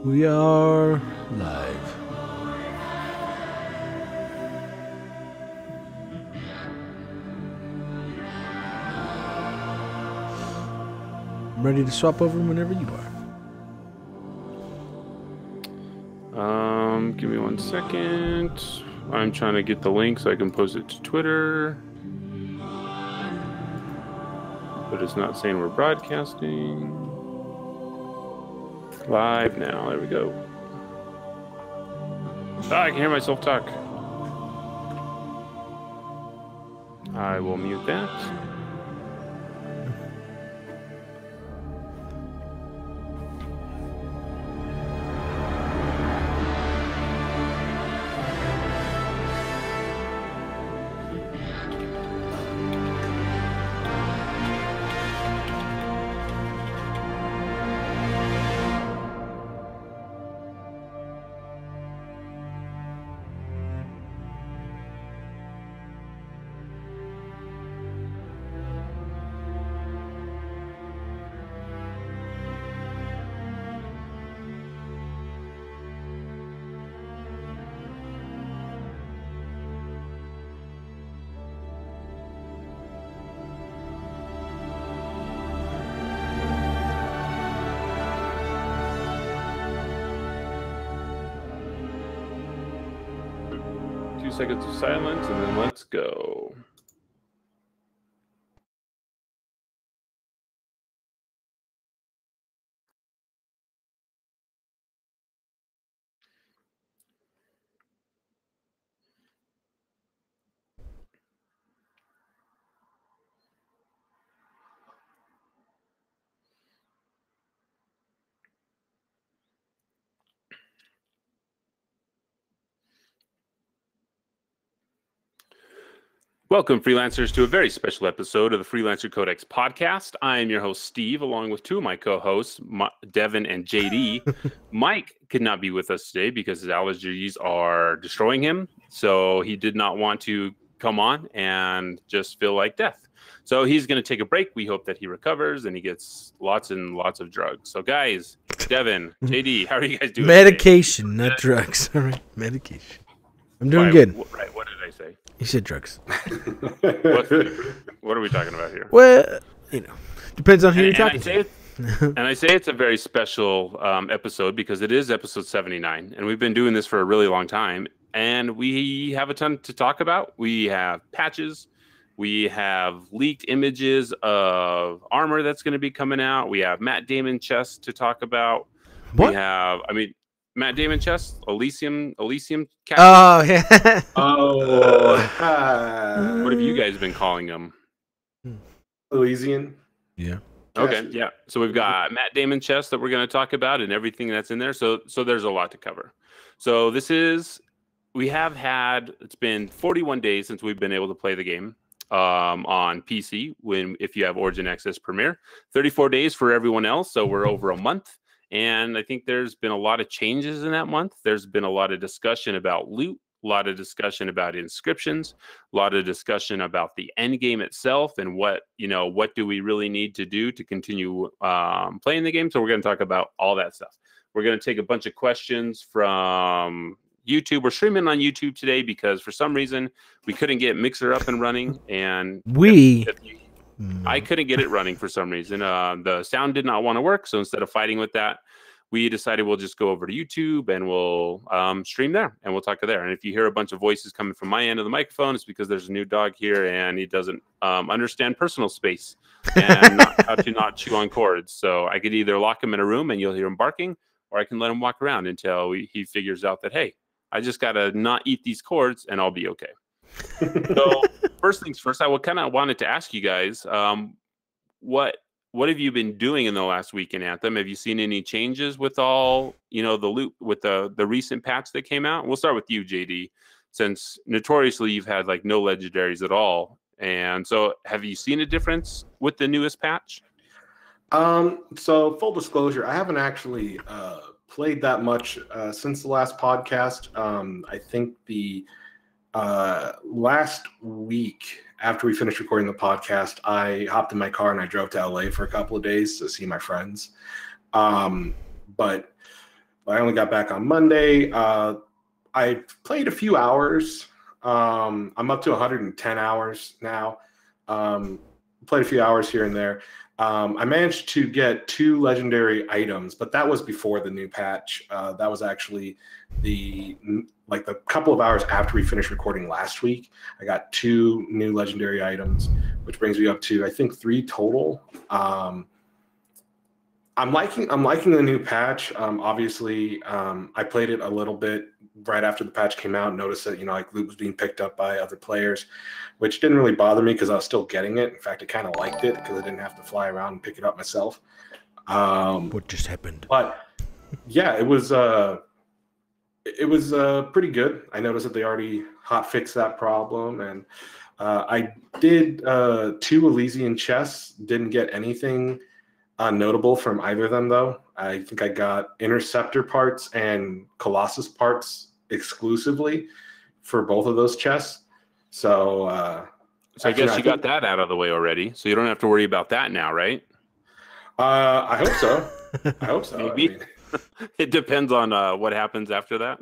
We are live. I'm ready to swap over whenever you are. Give me 1 second. I'm trying to get the link so I can post it to Twitter. But it's not saying we're broadcasting. Live now. There we go. I can hear myself talk. I will mute that. Seconds of silence, and then let's go. Welcome, freelancers, to a very special episode of the Freelancer Codex podcast. I am your host, Steve, along with two of my co-hosts, Devon and JD. Mike could not be with us today because his allergies are destroying him, so he did not want to come on and just feel like death. So he's going to take a break. We hope that he recovers and he gets lots and lots of drugs. So guys, Devon, JD, how are you guys doing? Medication, not drugs. All right, medication. I'm doing good. Right, what did I say? You said drugs. What are we talking about here? Well, depends on who you're talking to. And I say it's a very special episode because it is episode 79, and we've been doing this for a really long time, and we have a ton to talk about. We have patches. We have leaked images of armor that's going to be coming out. We have Matt Damon chests to talk about. What? We have, Matt Damon chests, Elysium capsules. Oh, yeah. What have you guys been calling them? Elysian. Yeah. Okay, yeah. So we've got Matt Damon chests that we're going to talk about and everything that's in there. So there's a lot to cover. So it's been 41 days since we've been able to play the game on PC if you have Origin Access Premier. 34 days for everyone else, so we're over a month. And I think there's been a lot of changes in that month. There's been a lot of discussion about loot, a lot of discussion about inscriptions, a lot of discussion about the end game itself and what do we really need to do to continue playing the game. So we're going to talk about all that stuff. We're going to take a bunch of questions from YouTube. We're streaming on YouTube today because for some reason we couldn't get Mixer up and running, and I couldn't get it running for some reason. The sound did not want to work, so instead of fighting with that, we decided we'll just go over to YouTube and we'll stream there, and we'll talk there. And if you hear a bunch of voices coming from my end of the microphone, it's because there's a new dog here, and he doesn't understand personal space and how to not chew on cords. So I could either lock him in a room and you'll hear him barking, or I can let him walk around until he figures out that, hey, I just got to not eat these cords and I'll be okay. So first things first, I kind of wanted to ask you guys, what have you been doing in the last week in Anthem? Have you seen any changes with all, the loot with the recent patch that came out? We'll start with you, JD, since notoriously you've had like no legendaries at all. And so have you seen a difference with the newest patch? So full disclosure, I haven't actually played that much since the last podcast. I think the last week after we finished recording the podcast, I hopped in my car and I drove to LA for a couple of days to see my friends. But I only got back on Monday. I played a few hours. I'm up to 110 hours now. Played a few hours here and there. I managed to get 2 legendary items, but that was before the new patch. That was actually the couple of hours after we finished recording last week. I got 2 new legendary items, which brings me up to I think 3 total. I'm liking the new patch. Obviously, I played it a little bit right after the patch came out. Noticed that loot was being picked up by other players, which didn't really bother me because I was still getting it. In fact, I kind of liked it because I didn't have to fly around and pick it up myself. What just happened? But yeah, it was pretty good. I noticed that they already hot fixed that problem, and I did 2 Elysian chests. Didn't get anything notable from either of them, though. I think I got Interceptor parts and Colossus parts exclusively for both of those chests. So I guess you got that out of the way already, so you don't have to worry about that now, right? I hope so. I hope so. Maybe. I mean, it depends on what happens after that.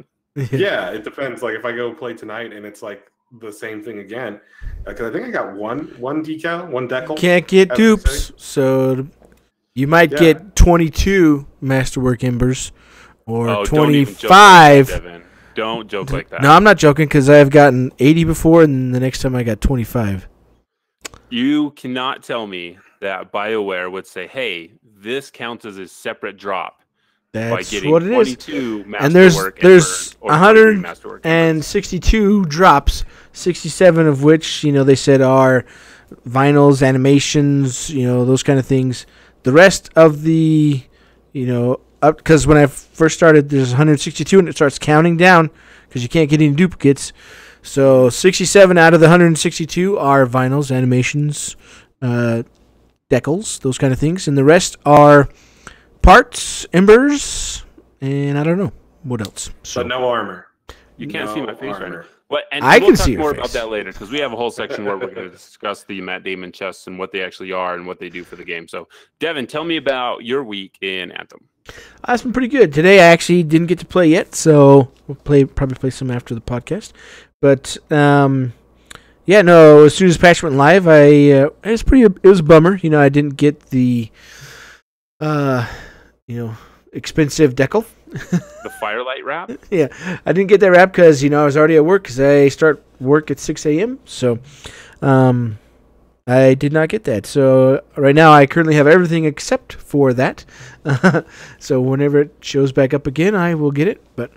Yeah, it depends. Like if I go play tonight and it's like the same thing again, because I think I got one decal. Can't get dupes, so you might get 22 Masterwork Embers or 25. Don't joke like that. No, I'm not joking because I've gotten 80 before, and the next time I got 25. You cannot tell me that BioWare would say, "Hey, this counts as a separate drop." That's by getting what it is. 22 And there's 162 drops, 67 of which they said are vinyls, animations, those kind of things. The rest of the, up because when I first started, there's 162 and it starts counting down because you can't get any duplicates. So 67 out of the 162 are vinyls, animations, decals, those kind of things, and the rest are parts, embers, and I don't know what else. So, but no armor. You can't see my face right now. And I we'll can talk see more your about face. that later because we have a whole section where we're going to discuss the Matt Damon chests and what they actually are and what they do for the game. So, Devon, tell me about your week in Anthem. It's been pretty good. Today I actually didn't get to play yet, so we'll probably play some after the podcast. But yeah, no. As soon as patch went live, it was a bummer. I didn't get the expensive decal. The Firelight wrap? Yeah, I didn't get that wrap because I was already at work because I start work at 6 a.m. So I did not get that. So right now I currently have everything except for that. So whenever it shows back up again, I will get it. But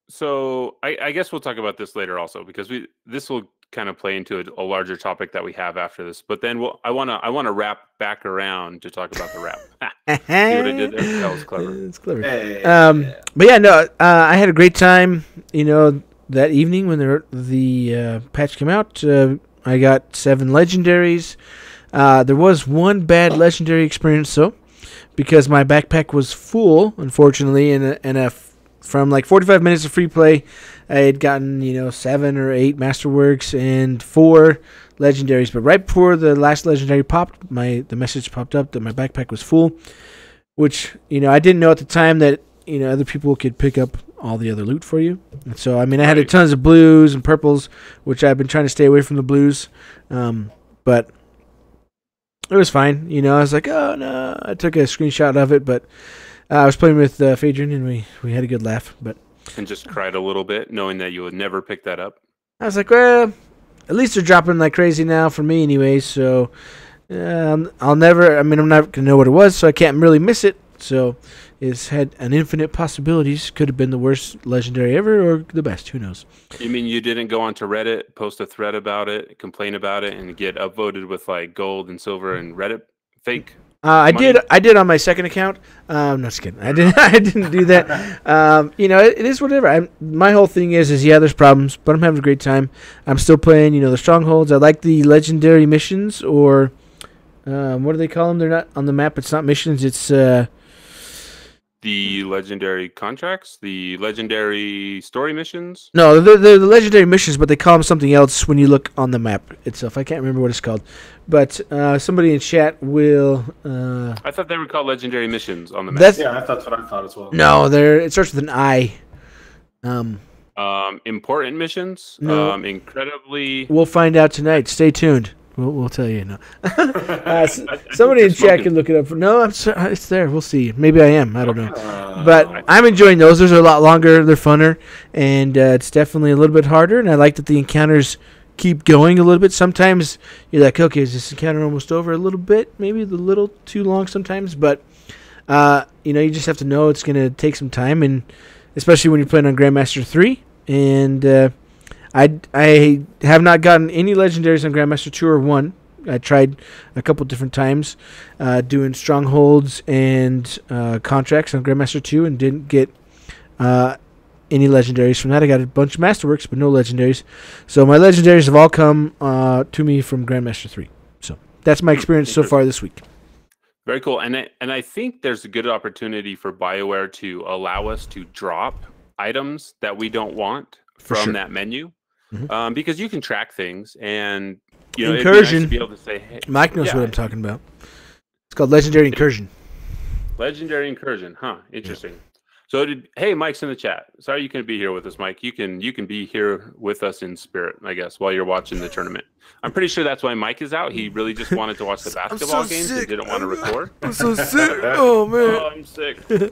so I guess we'll talk about this later also because this will kind of play into a larger topic that we have after this. But then I want to wrap back around to talk about the wrap. See what I did there? That was clever. It's clever. Hey. But yeah, no, I had a great time. That evening when the patch came out, I got 7 legendaries. There was one bad legendary experience though, because my backpack was full, unfortunately, and from like 45 minutes of free play, I had gotten 7 or 8 Masterworks and 4 legendaries. But right before the last legendary popped, the message popped up that my backpack was full, which I didn't know at the time that other people could pick up all the other loot for you. And so I had tons of blues and purples, which I've been trying to stay away from the blues, but it was fine. I was like, oh no, I took a screenshot of it, but I was playing with Phaedron and we had a good laugh, but. And just cried a little bit, knowing that you would never pick that up. I was like, well, at least they're dropping like crazy now for me anyway, so I'll never, I'm not going to know what it was, so I can't really miss it. So it's had an infinite possibilities. Could have been the worst legendary ever or the best. Who knows? You mean you didn't go onto Reddit, post a thread about it, complain about it, and get upvoted with like gold and silver and Reddit fake? I did on my second account. No, just kidding. I didn't do that. It is whatever. My whole thing is there's problems, but I'm having a great time. I'm still playing, the strongholds. I like the legendary missions, or what do they call them? They're not on the map. It's not missions. It's the The legendary contracts, the legendary story missions. No, they're the legendary missions, but they call them something else when you look on the map itself. I can't remember what it's called, but somebody in chat will. I thought they were called legendary missions on the map. Yeah, that's what I thought as well. No, it starts with an I. Important missions. No. Incredibly. We'll find out tonight. Stay tuned. We'll tell you. No. Somebody in chat can look it up. No, I'm sorry. It's there. We'll see. Maybe I am. I don't know. But I'm enjoying those. Those are a lot longer. They're funner, and it's definitely a little bit harder. And I like that the encounters keep going a little bit. Sometimes you're like, okay, is this encounter almost over? A little bit, maybe a little too long sometimes. But you just have to know it's going to take some time, and especially when you're playing on Grandmaster 3. And I have not gotten any legendaries on Grandmaster 2 or 1. I tried a couple different times doing strongholds and contracts on Grandmaster 2 and didn't get any legendaries from that. I got a bunch of Masterworks, but no legendaries. So my legendaries have all come to me from Grandmaster 3. So that's my experience so far this week. Very cool. And I think there's a good opportunity for BioWare to allow us to drop items that we don't want from that menu. Mm-hmm. Because you can track things, and Incursion. it'd be nice to be able to say, hey, Mike knows what I'm talking about. It's called Legendary Incursion. Legendary Incursion, huh? Interesting. Yeah. So, hey, Mike's in the chat. Sorry you couldn't be here with us, Mike. You can be here with us in spirit, I guess, while you're watching the tournament. I'm pretty sure that's why Mike is out. He really just wanted to watch the basketball games and didn't want to record. I'm so sick. Oh, man. Oh, I'm sick. But,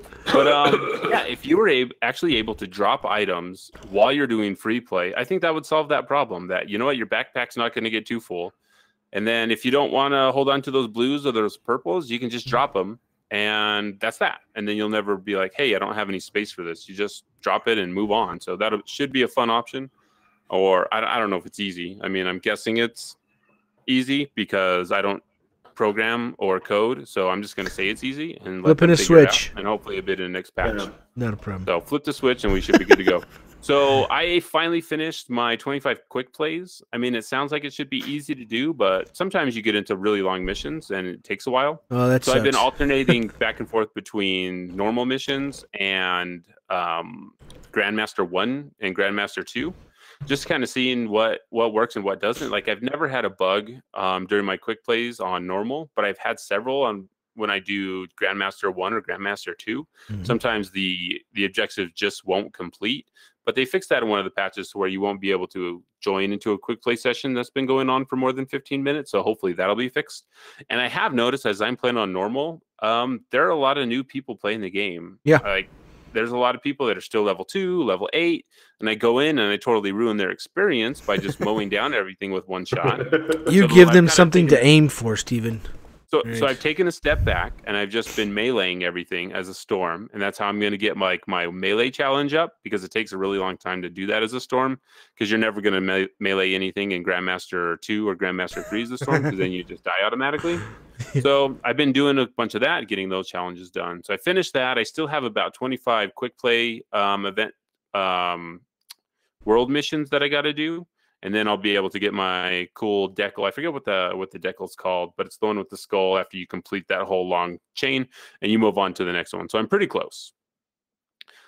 if you were actually able to drop items while you're doing free play, I think that would solve that problem. That, you know what, your backpack's not going to get too full. And then if you don't want to hold on to those blues or those purples, you can just drop them. And that's that. And then you'll never be like, hey, I don't have any space for this. You just drop it and move on. So that should be a fun option. Or I don't know if it's easy. I mean, I'm guessing it's easy because I don't program or code. So I'm just going to say it's easy. And flipping a switch. And hopefully a bit in the next patch. Yeah, not a problem. So flip the switch and we should be good to go. So I finally finished my 25 quick plays. I mean, it sounds like it should be easy to do, but sometimes you get into really long missions and it takes a while. Oh, that sucks. I've been alternating back and forth between normal missions and Grandmaster 1 and Grandmaster 2, just kind of seeing what works and what doesn't. Like, I've never had a bug during my quick plays on normal, but I've had several on when I do Grandmaster 1 or Grandmaster 2. Mm-hmm. Sometimes the objectives just won't complete. But they fixed that in one of the patches to where you won't be able to join into a quick play session that's been going on for more than 15 minutes. So hopefully that'll be fixed. And I have noticed as I'm playing on normal, there are a lot of new people playing the game. Yeah. Like, there's a lot of people that are still level 2, level 8, and I go in and I totally ruin their experience by just mowing down everything with one shot. You give them something to aim for, Steven. So I've taken a step back and I've just been meleeing everything as a storm, and that's how I'm going to get my melee challenge up, because it takes a really long time to do that as a storm, because you're never going to melee anything in Grandmaster 2 or Grandmaster 3 as a storm, because then you just die automatically. So I've been doing a bunch of that, getting those challenges done. So I finished that. I still have about 25 quick play event world missions that I got to do. And then I'll be able to get my cool decal. I forget what the decal's called, but it's the one with the skull after you complete that whole long chain and you move on to the next one. So I'm pretty close.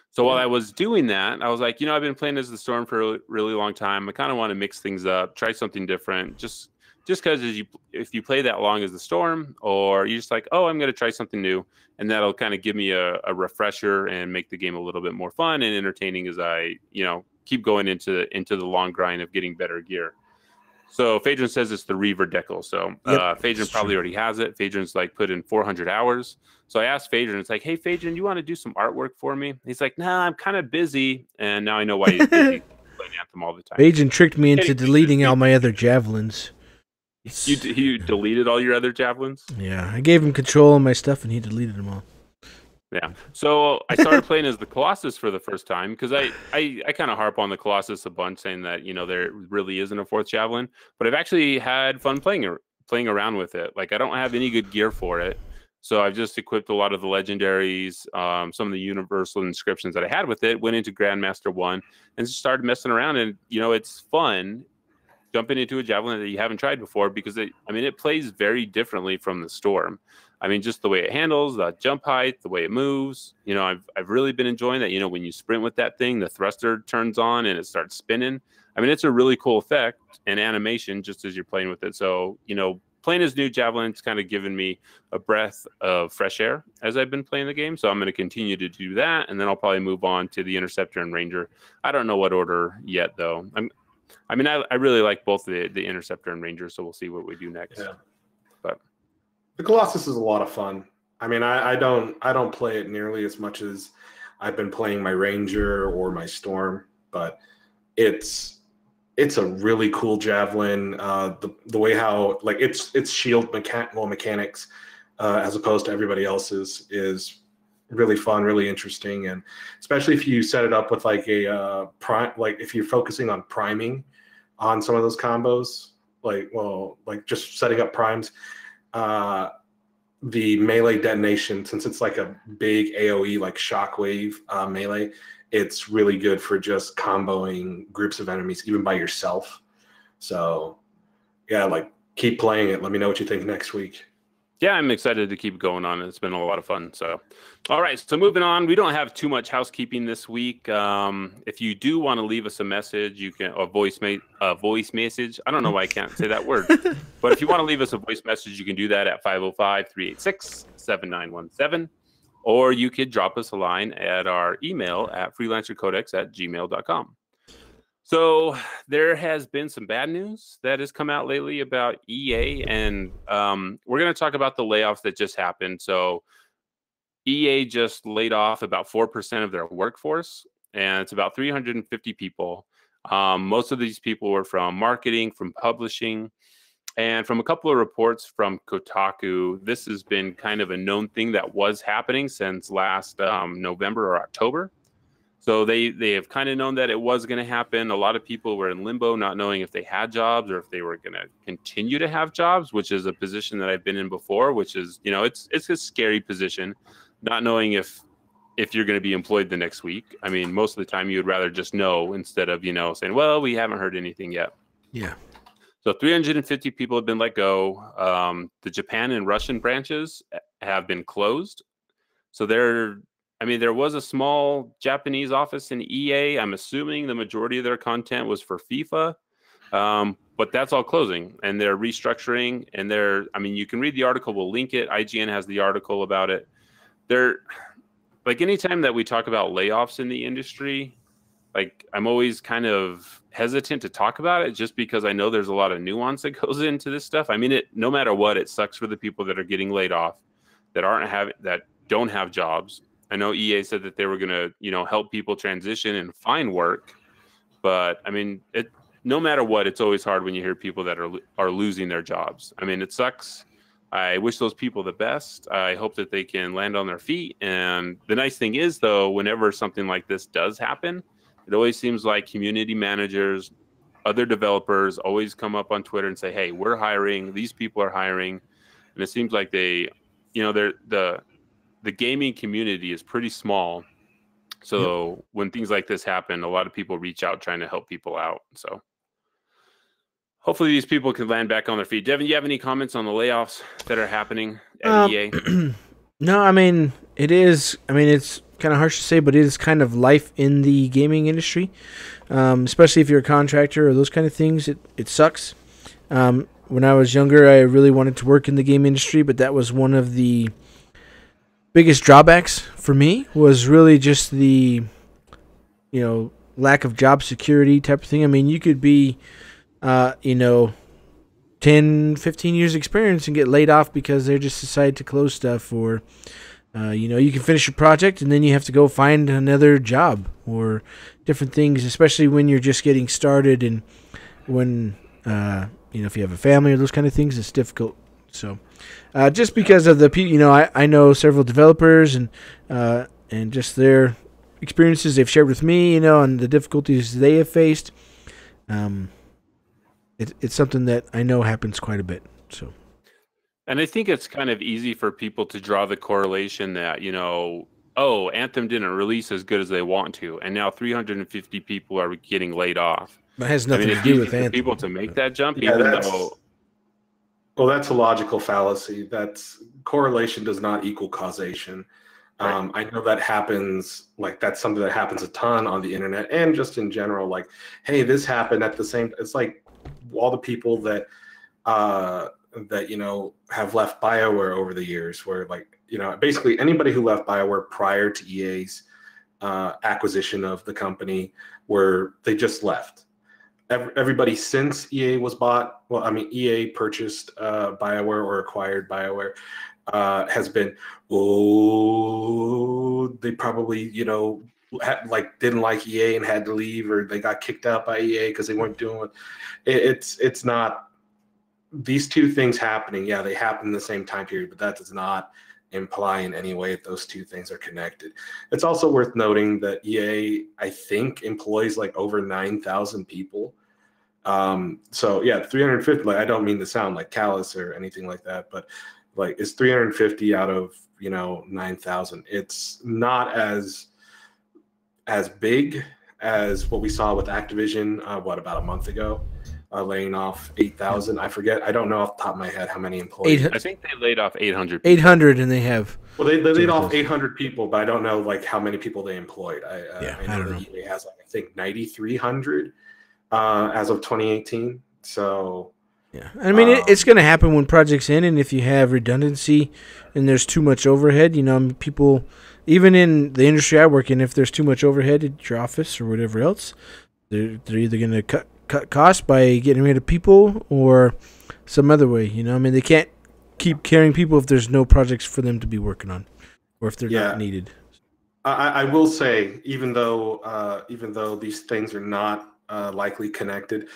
So while I was doing that, I was like, I've been playing as the Storm for a really long time. I kind of want to mix things up, try something different. Just because if you play that long as the Storm, or you're just like, oh, I'm going to try something new, and that'll kind of give me a refresher and make the game a little bit more fun and entertaining as I, keep going into the long grind of getting better gear. So Phaedron says it's the Reaver decal. So Phaedron probably already has it. Phaedron's like put in 400 hours. So I asked Phaedron, it's like, hey, Phaedron, you want to do some artwork for me? He's like, nah, I'm kind of busy. And now I know why he's busy playing Anthem all the time. Phaedron tricked me into deleting all my other javelins. You deleted all your other javelins? Yeah, I gave him control of my stuff and he deleted them all. Yeah. So I started playing as the Colossus for the first time, because I kind of harp on the Colossus a bunch, saying that, there really isn't a fourth javelin, but I've actually had fun playing around with it. Like, I don't have any good gear for it. So I've just equipped a lot of the legendaries, some of the universal inscriptions that I had with it, went into Grandmaster 1 and just started messing around. And, it's fun jumping into a javelin that you haven't tried before, because it plays very differently from the Storm. I mean, just the way it handles, the jump height, the way it moves. You know, I've really been enjoying that. You know, when you sprint with that thing, the thruster turns on and it starts spinning. I mean, it's a really cool effect and animation just as you're playing with it. So, you know, playing as new Javelin's kind of given me a breath of fresh air as I've been playing the game. So I'm going to continue to do that. And then I'll probably move on to the Interceptor and Ranger. I don't know what order yet, though. I mean, I really like both the Interceptor and Ranger. So we'll see what we do next. Yeah. But the Colossus is a lot of fun. I mean, I don't play it nearly as much as I've been playing my Ranger or my Storm, but it's a really cool Javelin. The way how like its shield mechanics as opposed to everybody else's is really fun, really interesting, and especially if you set it up with like a prime, like if you're focusing on priming on some of those combos, like just setting up primes. The melee detonation, since it's like a big AoE like shockwave melee, it's really good for just comboing groups of enemies even by yourself. So yeah, like keep playing it. Let me know what you think next week. Yeah, I'm excited to keep going on. It's been a lot of fun. So, all right. So moving on, we don't have too much housekeeping this week. If you do want to leave us a message, you can a voice message. I don't know why I can't say that word, but if you want to leave us a voice message, you can do that at 505-386-7917, or you could drop us a line at our email at freelancercodex@gmail.com. So there has been some bad news that has come out lately about EA, and we're going to talk about the layoffs that just happened. So EA just laid off about 4% of their workforce, and it's about 350 people. Most of these people were from marketing, from publishing, and from a couple of reports from Kotaku. This has been kind of a known thing that was happening since last November or October. So they have kind of known that it was going to happen. A lot of people were in limbo, not knowing if they had jobs or if they were going to continue to have jobs, which is a position that I've been in before, which is, you know, it's a scary position, not knowing if you're going to be employed the next week. I mean, most of the time you would rather just know instead of, you know, saying, well, we haven't heard anything yet. Yeah. So 350 people have been let go. The Japan and Russian branches have been closed. So there was a small Japanese office in EA. I'm assuming the majority of their content was for FIFA, but that's all closing, and they're restructuring. And you can read the article. We'll link it. IGN has the article about it. They're like, anytime that we talk about layoffs in the industry, like I'm always kind of hesitant to talk about it just because I know there's a lot of nuance that goes into this stuff. I mean, no matter what, it sucks for the people that are getting laid off, that don't have jobs. I know EA said that they were going to, you know, help people transition and find work, but I mean, no matter what, it's always hard when you hear people that are losing their jobs. I mean, it sucks. I wish those people the best. I hope that they can land on their feet. And the nice thing is, though, whenever something like this does happen, it always seems like community managers, other developers always come up on Twitter and say, hey, we're hiring. These people are hiring. And it seems like the gaming community is pretty small. So when things like this happen, a lot of people reach out trying to help people out. So hopefully these people can land back on their feet. Devon, you have any comments on the layoffs that are happening at EA? No, I mean, it's kind of harsh to say, but it is kind of life in the gaming industry, especially if you're a contractor or those kind of things. It sucks. When I was younger, I really wanted to work in the game industry, but that was one of the biggest drawbacks for me, was really just the, you know, lack of job security type of thing. I mean, you could be, 10, 15 years experience and get laid off because they just decide to close stuff, or, you can finish your project and then you have to go find another job or different things, especially when you're just getting started, and when, if you have a family or those kind of things, it's difficult. So, just because of I know several developers and just their experiences they've shared with me, and the difficulties they have faced. It's something that I know happens quite a bit. So, and I think it's kind of easy for people to draw the correlation that, Anthem didn't release as good as they want to, and now 350 people are getting laid off. That has nothing to do with Anthem. People to make that jump, that's a logical fallacy. That's correlation does not equal causation. Right. I know that happens, like that's something that happens a ton on the internet and just in general. Like, hey, this happened at the same. It's like all the people that have left BioWare over the years, where like basically anybody who left BioWare prior to EA's acquisition of the company, where they just left. Everybody since EA was bought, well, I mean, EA purchased BioWare or acquired BioWare, has been, they probably, didn't like EA and had to leave, or they got kicked out by EA because they weren't doing it. It's not these two things happening. Yeah, they happen in the same time period, but that does not imply in any way that those two things are connected. It's also worth noting that EA, I think, employs like over 9,000 people. So yeah, 350, like I don't mean to sound like callous or anything like that, but like it's 350 out of 9,000. It's not as big as what we saw with Activision about a month ago, laying off 8,000. I forget. I don't know off the top of my head how many employees. I think they laid off 800 people. 800, and they have. Well, they laid off 800 people, but I don't know like how many people they employed. I know that EA has I think 9,300 as of 2018. So yeah, I mean it's going to happen when projects end, and if you have redundancy and there's too much overhead, people, even in the industry I work in, if there's too much overhead at your office or whatever else, they're either going to cut costs by getting rid of people or some other way. I mean, they can't keep carrying people if there's no projects for them to be working on, or if they're not needed. I will say, even though these things are not likely connected,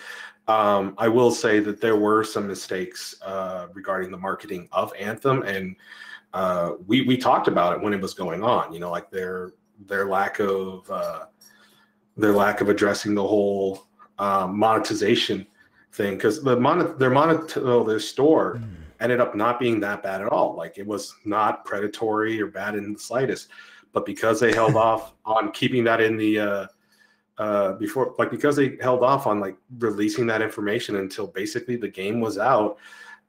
I will say that there were some mistakes regarding the marketing of Anthem, and we talked about it when it was going on. Like their lack of addressing the whole monetization thing, because their store ended up not being that bad at all. Like it was not predatory or bad in the slightest, but because they held off on keeping that in the because they held off on like releasing that information until basically the game was out,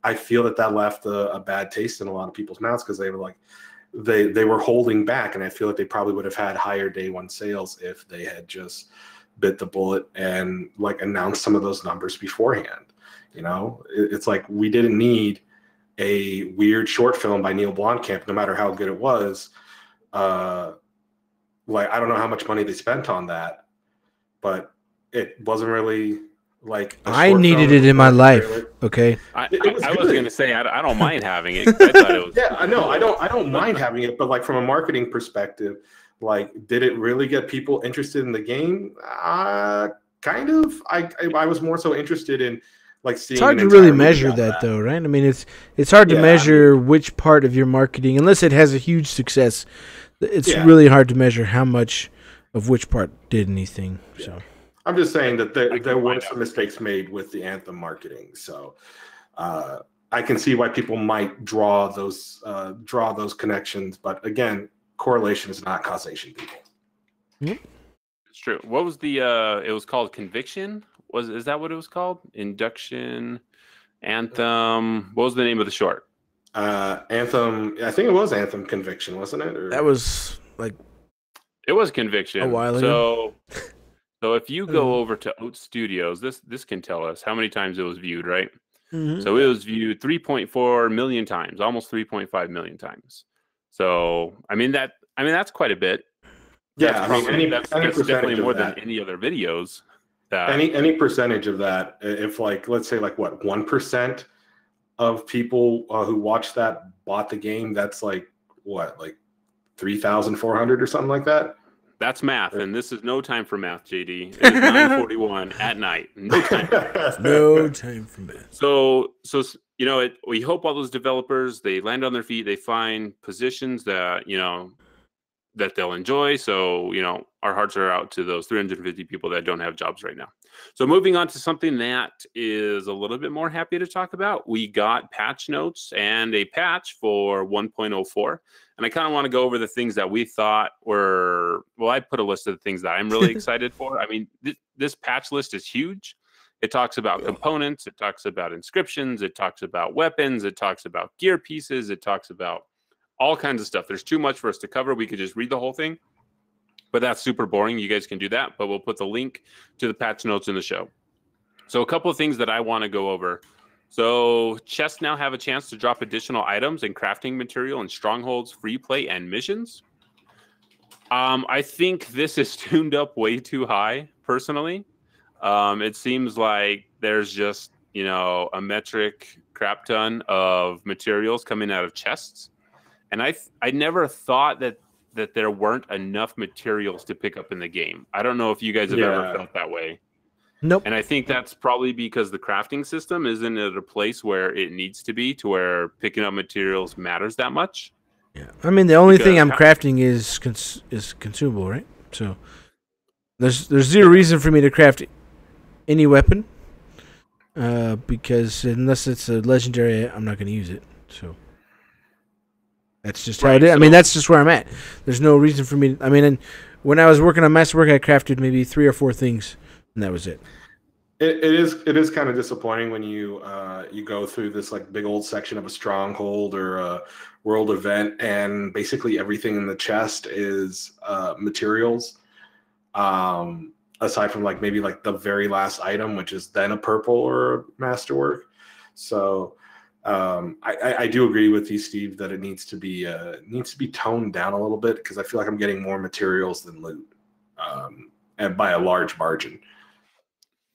I feel that left a bad taste in a lot of people's mouths, because they were like they were holding back, and I feel like they probably would have had higher day one sales if they had just bit the bullet and like announced some of those numbers beforehand. It's like we didn't need a weird short film by Neil Blomkamp, no matter how good it was. Like I don't know how much money they spent on that, but it wasn't really like I needed it in my life. Okay, I was going to say I don't mind having it. I thought it was yeah, I know. I don't mind having it, but like from a marketing perspective, like did it really get people interested in the game? Kind of. I was more so interested in like seeing. It's hard to really measure that though, right? I mean, it's hard to measure which part of your marketing, unless it has a huge success. It's really hard to measure how much of which part did anything. Yeah. So I'm just saying that there were some mistakes made with the Anthem marketing. So I can see why people might draw those connections, but again, correlation is not causation, people. Mm-hmm. It's true. What was the it was called Conviction? Is that what it was called? Induction, Anthem. What was the name of the short? Anthem. I think it was Anthem Conviction, wasn't it? Or... That was like it was Conviction a while ago. So if you go over to Oat Studios, this can tell us how many times it was viewed, right? Mm-hmm. So it was viewed 3.4 million times, almost 3.5 million times. So I mean that's quite a bit. Yeah, that's definitely more than any other videos. Any percentage of that, if like let's say like what 1% of people who watched that bought the game, that's like what, like 3,400 or something like that. That's math, and this is no time for math, JD. It is 9:41 at night. No time for math. No time for math. So we hope all those developers, they land on their feet, they find positions that that they'll enjoy. So our hearts are out to those 350 people that don't have jobs right now. So moving on to something that is a little bit more happy to talk about, we got patch notes and a patch for 1.04. And I kind of want to go over the things that we thought were, well, I put a list of the things that I'm really excited for. I mean, this patch list is huge. It talks about components. It talks about inscriptions. It talks about weapons. It talks about gear pieces. It talks about all kinds of stuff. There's too much for us to cover. We could just read the whole thing, but that's super boring. You guys can do that, but we'll put the link to the patch notes in the show. So a couple of things that I want to go over. So chests now have a chance to drop additional items and crafting material in strongholds, free play, and missions. I think this is tuned up way too high, personally. It seems like there's just, a metric crap ton of materials coming out of chests. And I never thought that there weren't enough materials to pick up in the game. I don't know if you guys have ever felt that way. Nope. And I think that's probably because the crafting system isn't at a place where it needs to be, to where picking up materials matters that much. Yeah, I mean the only thing I'm crafting is consumable, right? So there's zero reason for me to craft any weapon, because unless it's a legendary, I'm not going to use it. So that's just how it is. I mean, that's just where I'm at. There's no reason for me. And when I was working on Masterwork, I crafted maybe 3 or 4 things. And that was it. It is kind of disappointing when you go through this like big old section of a stronghold or a world event, and basically everything in the chest is materials. Aside from like maybe like the very last item, which is then a purple or a masterwork. So I do agree with you, Steve, that it needs to be toned down a little bit, because I feel like I'm getting more materials than loot, and by a large margin.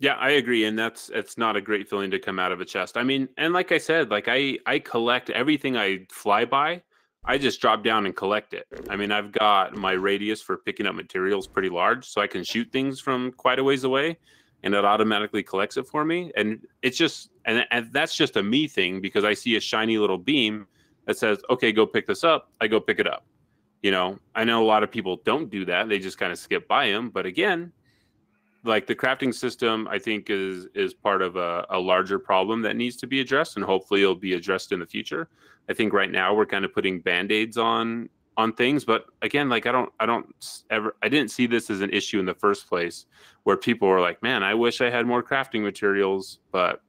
Yeah, I agree, and it's not a great feeling to come out of a chest. I mean, and like I said, like I collect everything I fly by. I just drop down and collect it. I mean, I've got my radius for picking up materials pretty large, so I can shoot things from quite a ways away, and it automatically collects it for me. And it's just, and that's just a me thing, because I see a shiny little beam that says, "Okay, go pick this up." I go pick it up. I know a lot of people don't do that; they just kind of skip by them. But again, like the crafting system, I think is part of a larger problem that needs to be addressed, and hopefully it'll be addressed in the future. I think right now we're kind of putting band-aids on things, but again, like I didn't see this as an issue in the first place, where people were like, "Man, I wish I had more crafting materials," but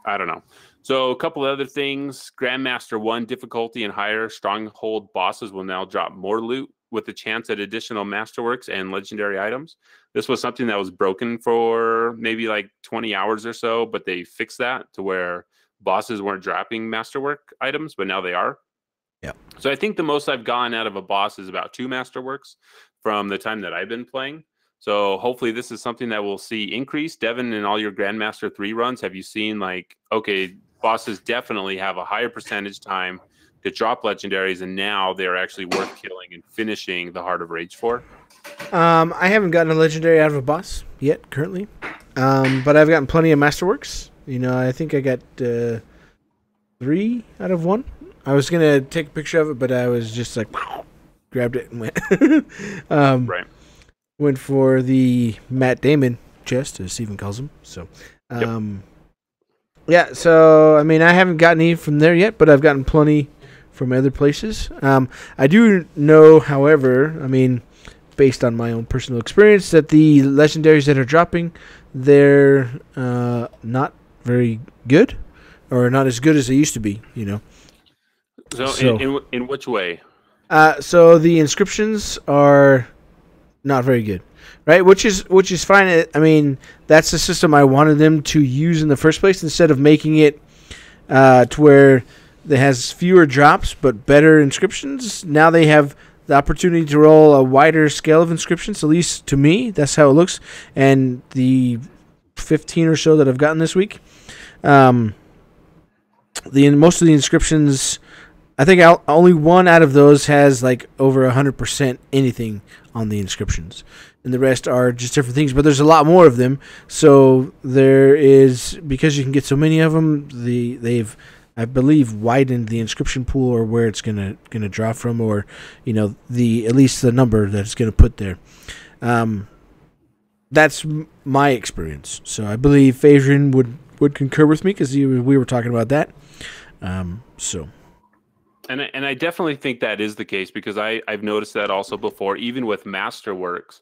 I don't know. So a couple of other things: Grandmaster 1 difficulty and higher stronghold bosses will now drop more loot with a chance at additional masterworks and legendary items. This was something that was broken for maybe like 20 hours or so, but they fixed that to where bosses weren't dropping masterwork items, but now they are. Yeah. So I think the most I've gotten out of a boss is about 2 masterworks from the time that I've been playing. So hopefully this is something that we'll see increase. Devon, in all your Grandmaster 3 runs, have you seen like, okay, bosses definitely have a higher percentage time to drop legendaries, and now they're actually worth killing and finishing the Heart of Rage for? I haven't gotten a legendary out of a boss yet, currently. But I've gotten plenty of masterworks. I think I got 3 out of 1. I was going to take a picture of it, but I was just like, grabbed it and went. Right. Went for the Matt Damon chest, as Steven calls him. So, yeah, so, I haven't gotten any from there yet, but I've gotten plenty from other places. I do know, however, based on my own personal experience, that the legendaries that are dropping, they're not very good, or not as good as they used to be, So in which way? So the inscriptions are not very good, right? Which is fine. That's the system I wanted them to use in the first place, instead of making it to where it has fewer drops but better inscriptions. Now they have the opportunity to roll a wider scale of inscriptions. At least to me, that's how it looks. And the 15 or so that I've gotten this week, most of the inscriptions, I think only one out of those has like over 100% anything on the inscriptions, and the rest are just different things. But there's a lot more of them, so there is, because you can get so many of them. They've, I believe, widened the inscription pool, or where it's gonna draw from, or at least the number that it's gonna put there. That's my experience. So I believe Adrian would concur with me, because we were talking about that. So. And I definitely think that is the case, because I've noticed that also before, even with Masterworks.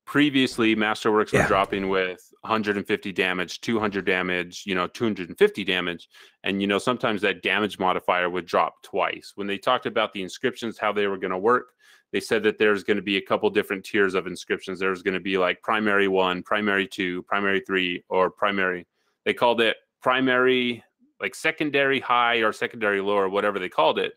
Previously, Masterworks were dropping with 150 damage, 200 damage, 250 damage. And, sometimes that damage modifier would drop twice. When they talked about the inscriptions, how they were going to work, they said that there's going to be a couple different tiers of inscriptions. There's going to be like primary 1, primary 2, primary 3, or primary. They called it primary, like secondary high or secondary low, or whatever they called it.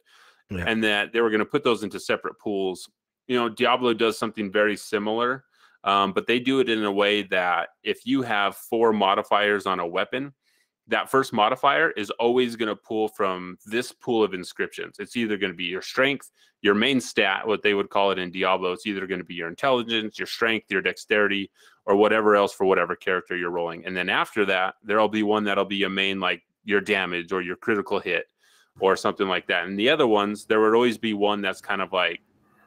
Yeah. And that they were going to put those into separate pools. Diablo does something very similar. But they do it in a way that if you have 4 modifiers on a weapon, that first modifier is always going to pull from this pool of inscriptions. It's either going to be your strength, your main stat, what they would call it in Diablo. It's either going to be your intelligence, your strength, your dexterity, or whatever else for whatever character you're rolling. And then after that, there'll be one that'll be a main, like your damage or your critical hit or something like that. And the other ones, there would always be one that's kind of like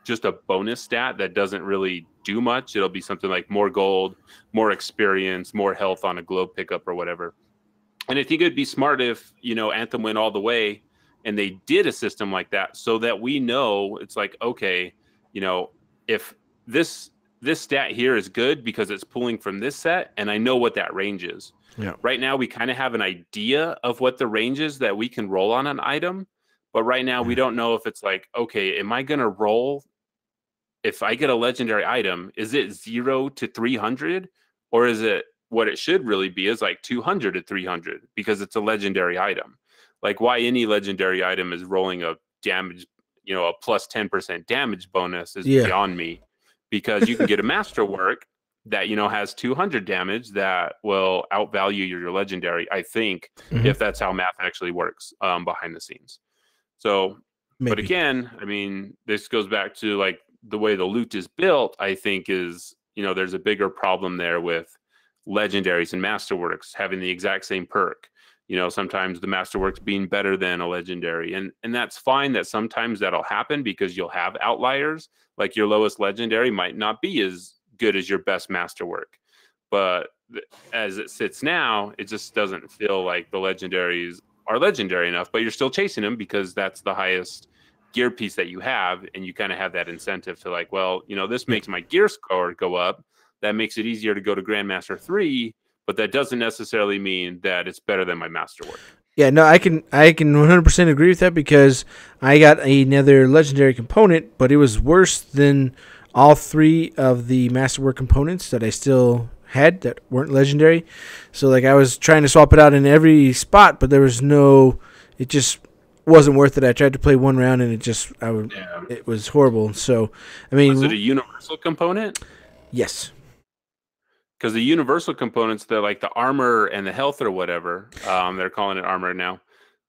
just a bonus stat that doesn't really do much. It'll be something like more gold, more experience, more health on a globe pickup or whatever. And I think it'd be smart if, Anthem went all the way and they did a system like that so that we know it's like, okay, if this stat here is good because it's pulling from this set and I know what that range is. Yeah. Right now, we kind of have an idea of what the range is that we can roll on an item. But right now, we don't know if it's like, okay, am I going to roll? If I get a legendary item, is it 0 to 300? Or is it what it should really be is like 200 to 300 because it's a legendary item? Like why any legendary item is rolling a damage, a plus 10% damage bonus is beyond me, because you can get a masterwork that, has 200 damage that will outvalue your legendary, I think, if that's how math actually works behind the scenes. So, maybe. But again, I mean, this goes back to like the way the loot is built, I think is, there's a bigger problem there with legendaries and masterworks having the exact same perk. Sometimes the masterworks being better than a legendary. And that's fine that sometimes that'll happen because you'll have outliers. Like your lowest legendary might not be as good as your best masterwork. But as it sits now, it just doesn't feel like the legendaries are legendary enough, but you're still chasing them because that's the highest gear piece that you have. And you kind of have that incentive to like, well, this makes my gear score go up. That makes it easier to go to Grandmaster 3, but that doesn't necessarily mean that it's better than my masterwork. Yeah, no, I can 100% agree with that because I got another legendary component, but it was worse than all 3 of the masterwork components that I still had that weren't legendary. So like I was trying to swap it out in every spot, but there was it just wasn't worth it. I tried to play one round and it was horrible. So I mean, was it a universal component? Yes. Because the universal components, they're like the armor and the health or whatever. They're calling it armor now.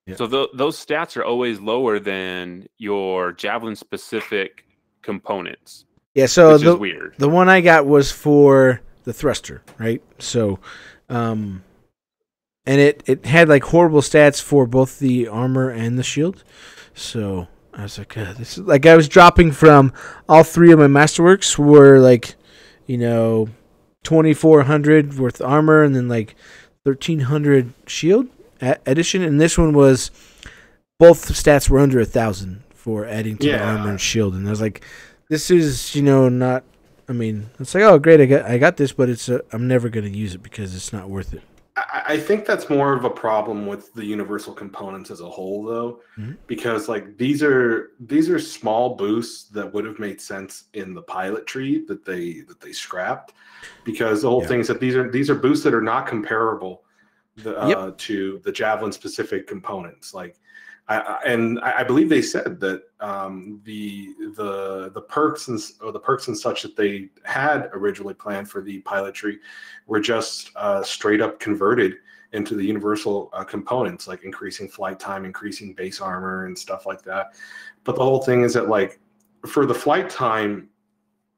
Yeah. So those stats are always lower than your javelin-specific components. Yeah, so which is weird. The one I got was for the thruster, right? So, and it had like horrible stats for both the armor and the shield. So I was like, this is like I was dropping from all 3 of my masterworks were like, 2,400 worth armor and then like 1,300 shield addition, and this one was both stats were under 1,000 for adding to the armor and shield, and I was like, this is not. I mean, it's like, oh great, I got this, but I'm never going to use it because it's not worth it. I think that's more of a problem with the universal components as a whole, though, because like these are small boosts that would have made sense in the pilot tree that they scrapped, because the whole thing is that these are boosts that are not comparable to the javelin specific components. Like, I believe they said that the perks and such that they had originally planned for the pilot tree were just straight up converted into the universal components, like increasing flight time, increasing base armor, and stuff like that. But the whole thing is that like for the flight time,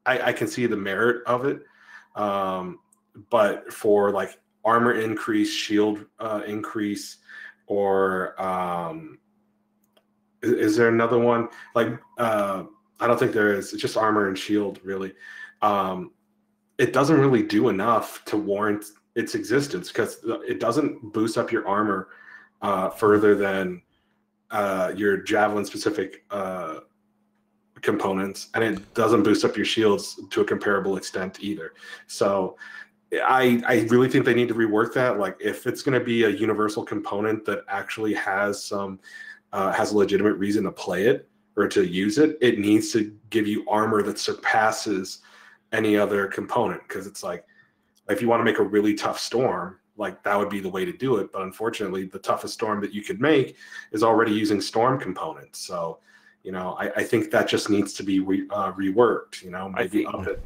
I can see the merit of it, but for like armor increase, shield increase, or is there another one? Like, I don't think there is. It's just armor and shield, really. It doesn't really do enough to warrant its existence because it doesn't boost up your armor further than your javelin-specific components, and it doesn't boost up your shields to a comparable extent either. So I really think they need to rework that. Like, if it's going to be a universal component that actually has some has a legitimate reason to play it or to use it, it needs to give you armor that surpasses any other component. Because it's like, if you want to make a really tough storm, like that would be the way to do it. But unfortunately, the toughest storm that you could make is already using storm components. So, I think that just needs to be reworked. Maybe up it.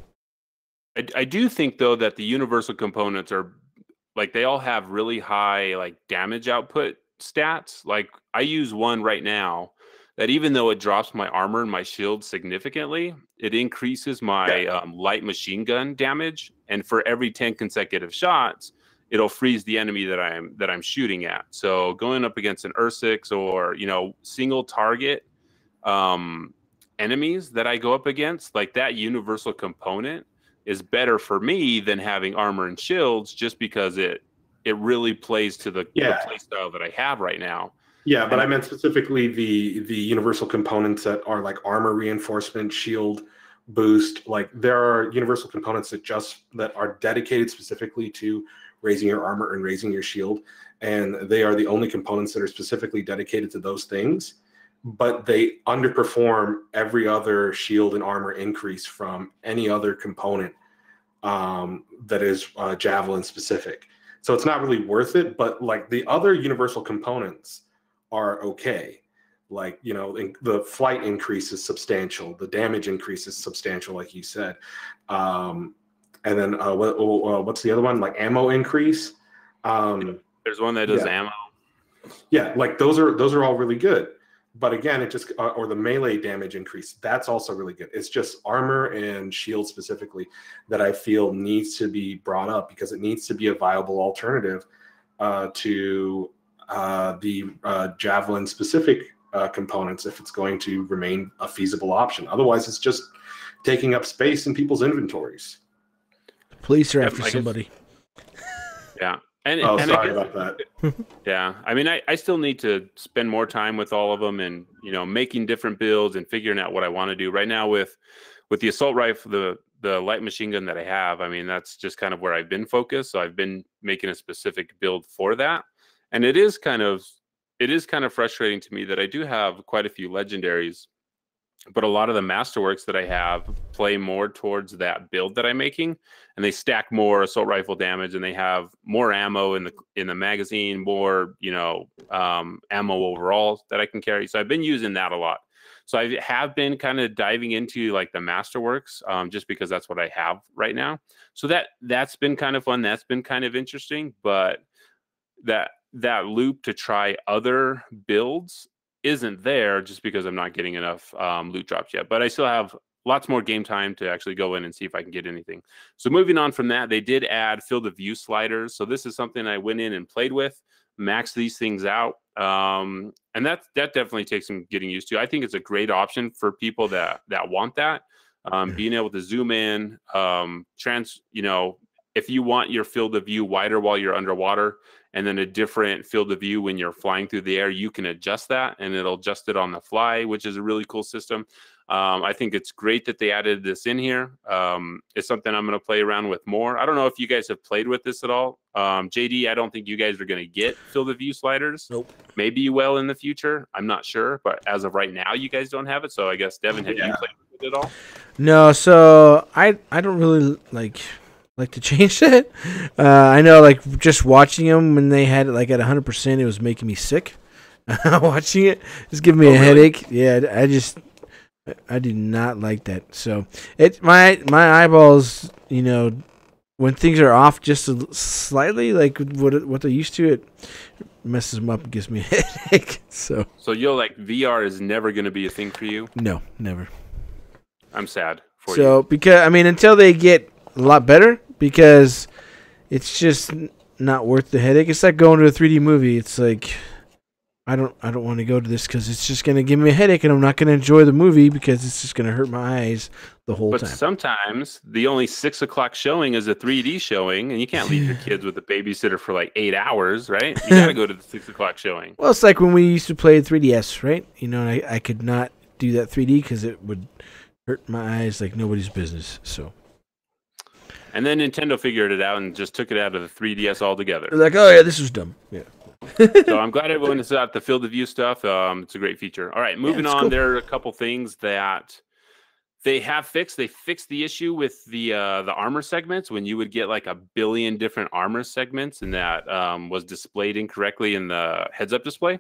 I do think though that the universal components are like, they all have really high like damage output stats. Like, I use one right now that even though it drops my armor and my shield significantly, it increases my light machine gun damage. And for every 10 consecutive shots, it'll freeze the enemy that I'm shooting at. So going up against an Ursix or single target enemies that I go up against, like, that universal component is better for me than having armor and shields, just because it really plays to the play style that I have right now. Yeah, but I meant specifically the universal components that are like armor reinforcement, shield boost. Like, there are universal components that are dedicated specifically to raising your armor and raising your shield, and they are the only components that are specifically dedicated to those things. But they underperform every other shield and armor increase from any other component that is javelin specific. So it's not really worth it. But like, the other universal components are okay. Like, the flight increase is substantial, the damage increase is substantial, like you said. And then what's the other one? Like, ammo increase. There's one that does ammo. Yeah, like those are all really good. But again, it just or the melee damage increase, that's also really good. It's just armor and shield specifically that I feel needs to be brought up, because it needs to be a viable alternative to the javelin specific components, if it's going to remain a feasible option. Otherwise, it's just taking up space in people's inventories. The police are after somebody. Yeah. Sorry about that. Yeah, I mean, I still need to spend more time with all of them, and making different builds and figuring out what I want to do. Right now with the assault rifle, the light machine gun that I have, I mean, that's just kind of where I've been focused. So I've been making a specific build for that, and it is kind of frustrating to me that I do have quite a few legendaries, but a lot of the masterworks that I have play more towards that build that I'm making, and they stack more assault rifle damage, and they have more ammo in the magazine, more ammo overall that I can carry. So I've been using that a lot. So I have been kind of diving into like the masterworks, just because that's what I have right now. So that's been kind of fun. That's been kind of interesting, but that loop to try other builds isn't there, just because I'm not getting enough loot drops yet. But I still have lots more game time to actually go in and see if I can get anything. So moving on from that, they did add field of view sliders. So this is something I went in and played with, maxed these things out. And that definitely takes some getting used to. I think it's a great option for people that want that. Being able to zoom in, if you want your field of view wider while you're underwater, and then a different field of view when you're flying through the air, you can adjust that, and it'll adjust it on the fly, which is a really cool system. I think it's great that they added this in here. It's something I'm going to play around with more. I don't know if you guys have played with this at all. JD, I don't think you guys are going to get field of view sliders. Nope. Maybe you will in the future. I'm not sure, but as of right now, you guys don't have it. So I guess, Devon, have you played with it at all? No, so I don't really like to change it. I know, like, just watching them when they had it like at 100%, it was making me sick. Watching it, just giving me a headache. Yeah, I do not like that. So my eyeballs, when things are off just slightly, like what they're used to, it messes them up and gives me a headache. So you're like, VR is never going to be a thing for you? No, never. I'm sad for you. So because until they get a lot better, because it's just not worth the headache. It's like going to a 3D movie. It's like, I don't want to go to this because it's just going to give me a headache, and I'm not going to enjoy the movie because it's just going to hurt my eyes the whole time. But sometimes the only 6 o'clock showing is a 3D showing, and you can't leave your kids with a babysitter for like 8 hours, right? You got to go to the 6 o'clock showing. Well, it's like when we used to play 3DS, right? And I could not do that 3D because it would hurt my eyes like nobody's business. So. And then Nintendo figured it out and just took it out of the 3DS altogether. They're like, oh yeah, this was dumb. Yeah. So I'm glad everyone is out the field of view stuff. It's a great feature. All right, moving on. Cool. There are a couple things that they have fixed. They fixed the issue with the armor segments when you would get like 1 billion different armor segments, and that was displayed incorrectly in the heads-up display.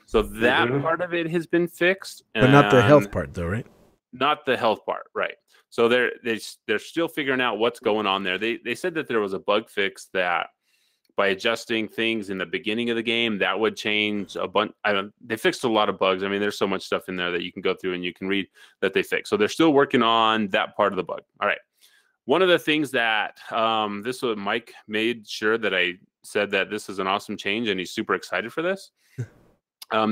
So that part of it has been fixed, but not the health part, though, right? Not the health part, right? So they're still figuring out what's going on there. They said that there was a bug fix that by adjusting things in the beginning of the game, that would change a bunch. They fixed a lot of bugs. I mean, there's so much stuff in there that you can go through and you can read that they fixed. So they're still working on that part of the bug. All right. One of the things that Mike made sure that I said that this is an awesome change, and he's super excited for this.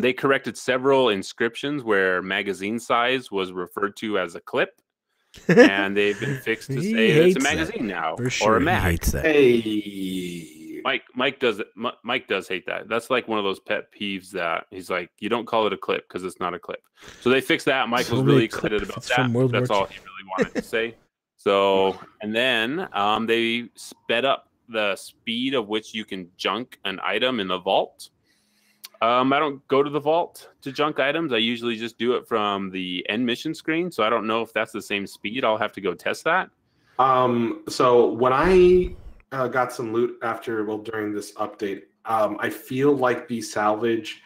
They corrected several inscriptions where magazine size was referred to as a clip, and they've been fixed to say it's a magazine now or a mag. He hates that. Hey. Mike does hate that. That's like one of those pet peeves that he's like, you don't call it a clip because it's not a clip. So they fixed that. Mike was really excited about that. That's all he really wanted to say. So, and then they sped up the speed of which you can junk an item in the vault. I don't go to the vault to junk items. I usually just do it from the end mission screen. So I don't know if that's the same speed. I'll have to go test that. So when I got some loot during this update, I feel like the salvage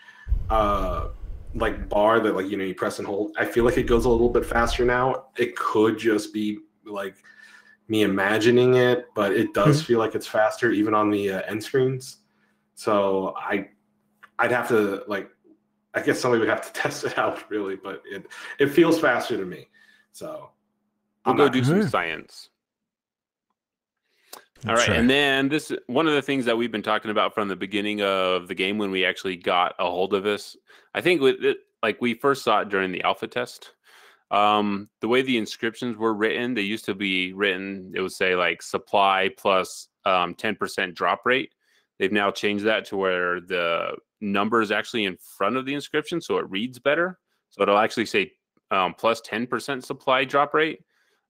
like bar that like you press and hold, I feel like it goes a little bit faster now. It could just be like me imagining it, but it does feel like it's faster even on the end screens. So I'd have to I guess somebody would have to test it out really, but it feels faster to me. So we'll go do some science. All right, and then one of the things that we've been talking about from the beginning of the game when we actually got a hold of this. I think we first saw it during the alpha test. The way the inscriptions were written, they used to be written, it would say like supply plus 10% drop rate. They've now changed that to where the number is actually in front of the inscription, so it reads better. So it'll actually say plus 10% supply drop rate.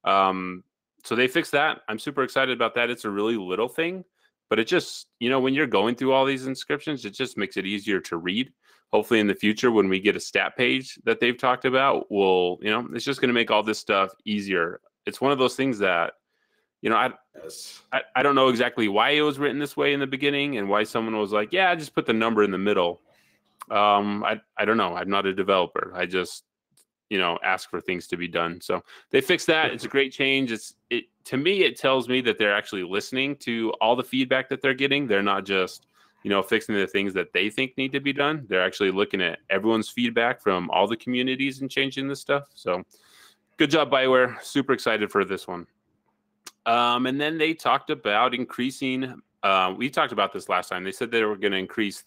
So they fixed that. I'm super excited about that. It's a really little thing, but it just, when you're going through all these inscriptions, it just makes it easier to read. Hopefully in the future, when we get a stat page that they've talked about, it's just going to make all this stuff easier. It's one of those things that, I don't know exactly why it was written this way in the beginning and why someone was like, yeah, just put the number in the middle. I don't know. I'm not a developer. I just, ask for things to be done. So they fixed that. It's a great change. To me, it tells me that they're actually listening to all the feedback that they're getting. They're not just, fixing the things that they think need to be done. They're actually looking at everyone's feedback from all the communities and changing this stuff. So good job, BioWare. Super excited for this one. And then they talked about increasing, we talked about this last time. They said they were going to increase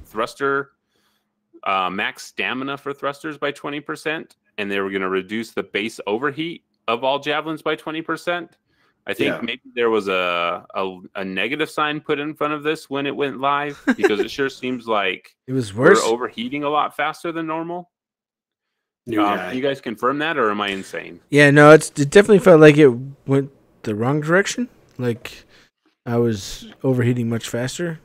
thruster, max stamina for thrusters by 20%. And they were going to reduce the base overheat of all javelins by 20%. I think maybe there was a negative sign put in front of this when it went live, because it sure seems like it was worse. We're overheating a lot faster than normal. Can you guys confirm that, or am I insane? Yeah, no, it definitely felt like it went the wrong direction. Like I was overheating much faster.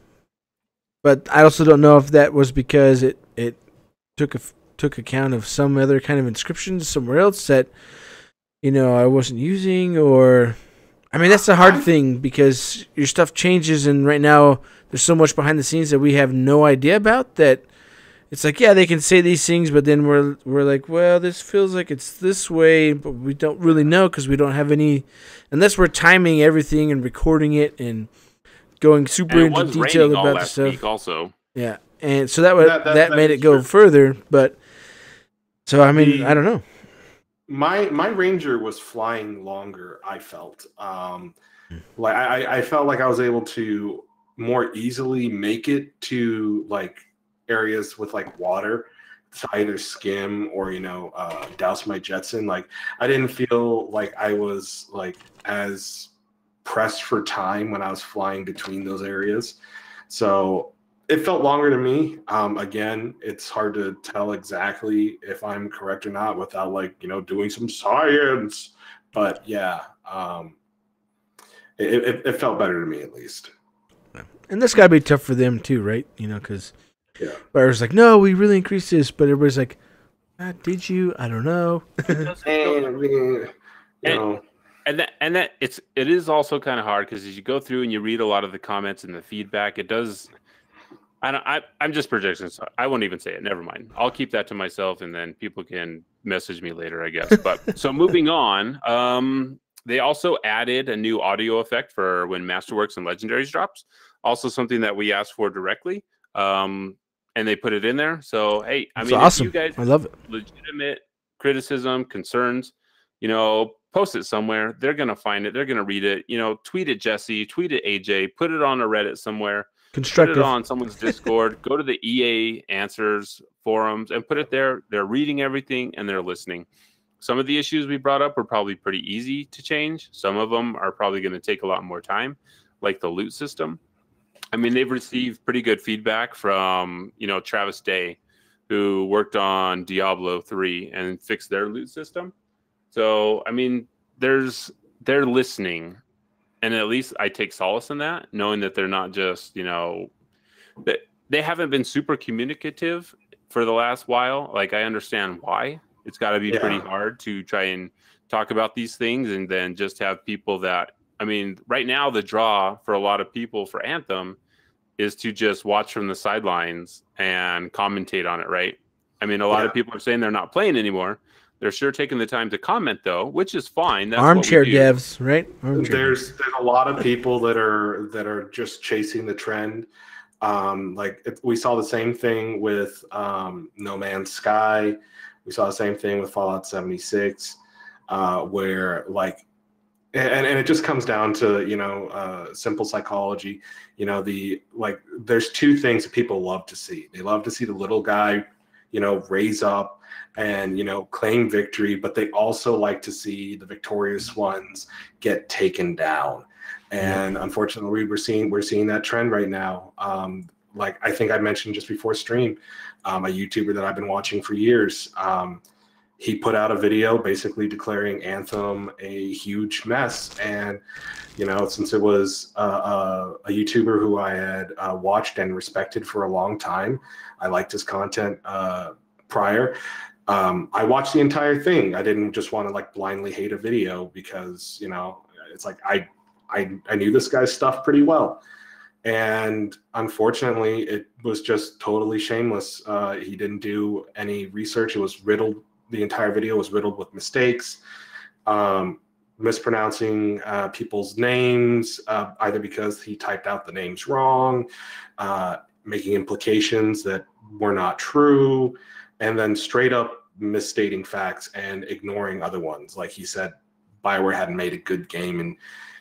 But I also don't know if that was because it took account of some other kind of inscriptions somewhere else that I wasn't using, or that's a hard thing because your stuff changes, and right now there's so much behind the scenes that we have no idea about that. It's like, yeah, they can say these things, but then we're like, well, this feels like it's this way, but we don't really know because we don't have any, unless we're timing everything and recording it and going super into detail about the stuff. Week also. Yeah, and so that made it go further, but so I don't know. My Ranger was flying longer, I felt. I felt like I was able to more easily make it to areas with water to either skim or douse my jets in. I didn't feel like I was as pressed for time when I was flying between those areas. So it felt longer to me. Again, it's hard to tell exactly if I'm correct or not without doing some science. But yeah, it felt better to me, at least. And this got to be tough for them too, right? You know, because Yeah. BioWare's like, no, we really increased this, but everybody's like, did you? I don't know. And that it is also kind of hard because as you go through and you read a lot of the comments and the feedback, it does. I'm just projecting. So I won't even say it. Never mind. I'll keep that to myself, and then people can message me later, I guess. But so moving on, they also added a new audio effect for when Masterworks and Legendaries drops. Also something that we asked for directly, and they put it in there. So hey, I mean, awesome. if you guys I love it. Legitimate criticism, concerns, post it somewhere. They're gonna find it. They're gonna read it. Tweet it Jesse, tweet it AJ, put it on a Reddit somewhere. Constructive. Put it on someone's Discord. Go to the EA Answers forums and put it there. They're reading everything and they're listening. Some of the issues we brought up were probably pretty easy to change. Some of them are probably going to take a lot more time, like the loot system. I mean, they've received pretty good feedback from, Travis Day, who worked on Diablo 3 and fixed their loot system. So, I mean, they're listening. And at least I take solace in that, knowing that they're not just, that they haven't been super communicative for the last while. Like, I understand why. It's got to be pretty hard to try and talk about these things and then just have people that, I mean, right now the draw for a lot of people for Anthem is to just watch from the sidelines and commentate on it, right? I mean, a lot of people are saying they're not playing anymore. They're sure taking the time to comment, though, which is fine. That's armchair devs, right? There's a lot of people that are just chasing the trend. We saw the same thing with No Man's Sky. We saw the same thing with Fallout 76, where and it just comes down to simple psychology. There's two things that people love to see. They love to see the little guy, raise up and claim victory, but they also like to see the victorious ones get taken down. And unfortunately, we're seeing that trend right now. I think I mentioned just before stream, a YouTuber that I've been watching for years. He put out a video basically declaring Anthem a huge mess. And since it was a YouTuber who I had watched and respected for a long time, I liked his content prior. I watched the entire thing. I didn't just want to blindly hate a video because it's I knew this guy's stuff pretty well, and unfortunately it was just totally shameless. He didn't do any research. It was riddled. The entire video was riddled with mistakes, mispronouncing people's names, either because he typed out the names wrong, making implications that were not true, and then straight up misstating facts and ignoring other ones. Like he said, BioWare hadn't made a good game in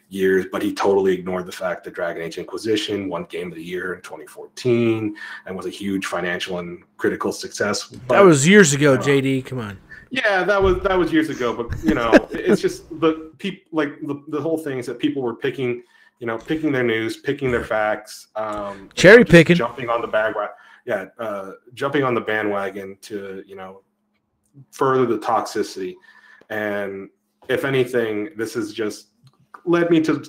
years, but he totally ignored the fact that Dragon Age Inquisition won Game of the Year in 2014 and was a huge financial and critical success. But, that was years ago, JD. Come on. Yeah, that was years ago. But it's just the people the whole thing is that people were picking their news, picking their facts, cherry picking, jumping on the bandwagon. Jumping on the bandwagon to further the toxicity. And if anything, this has just led me to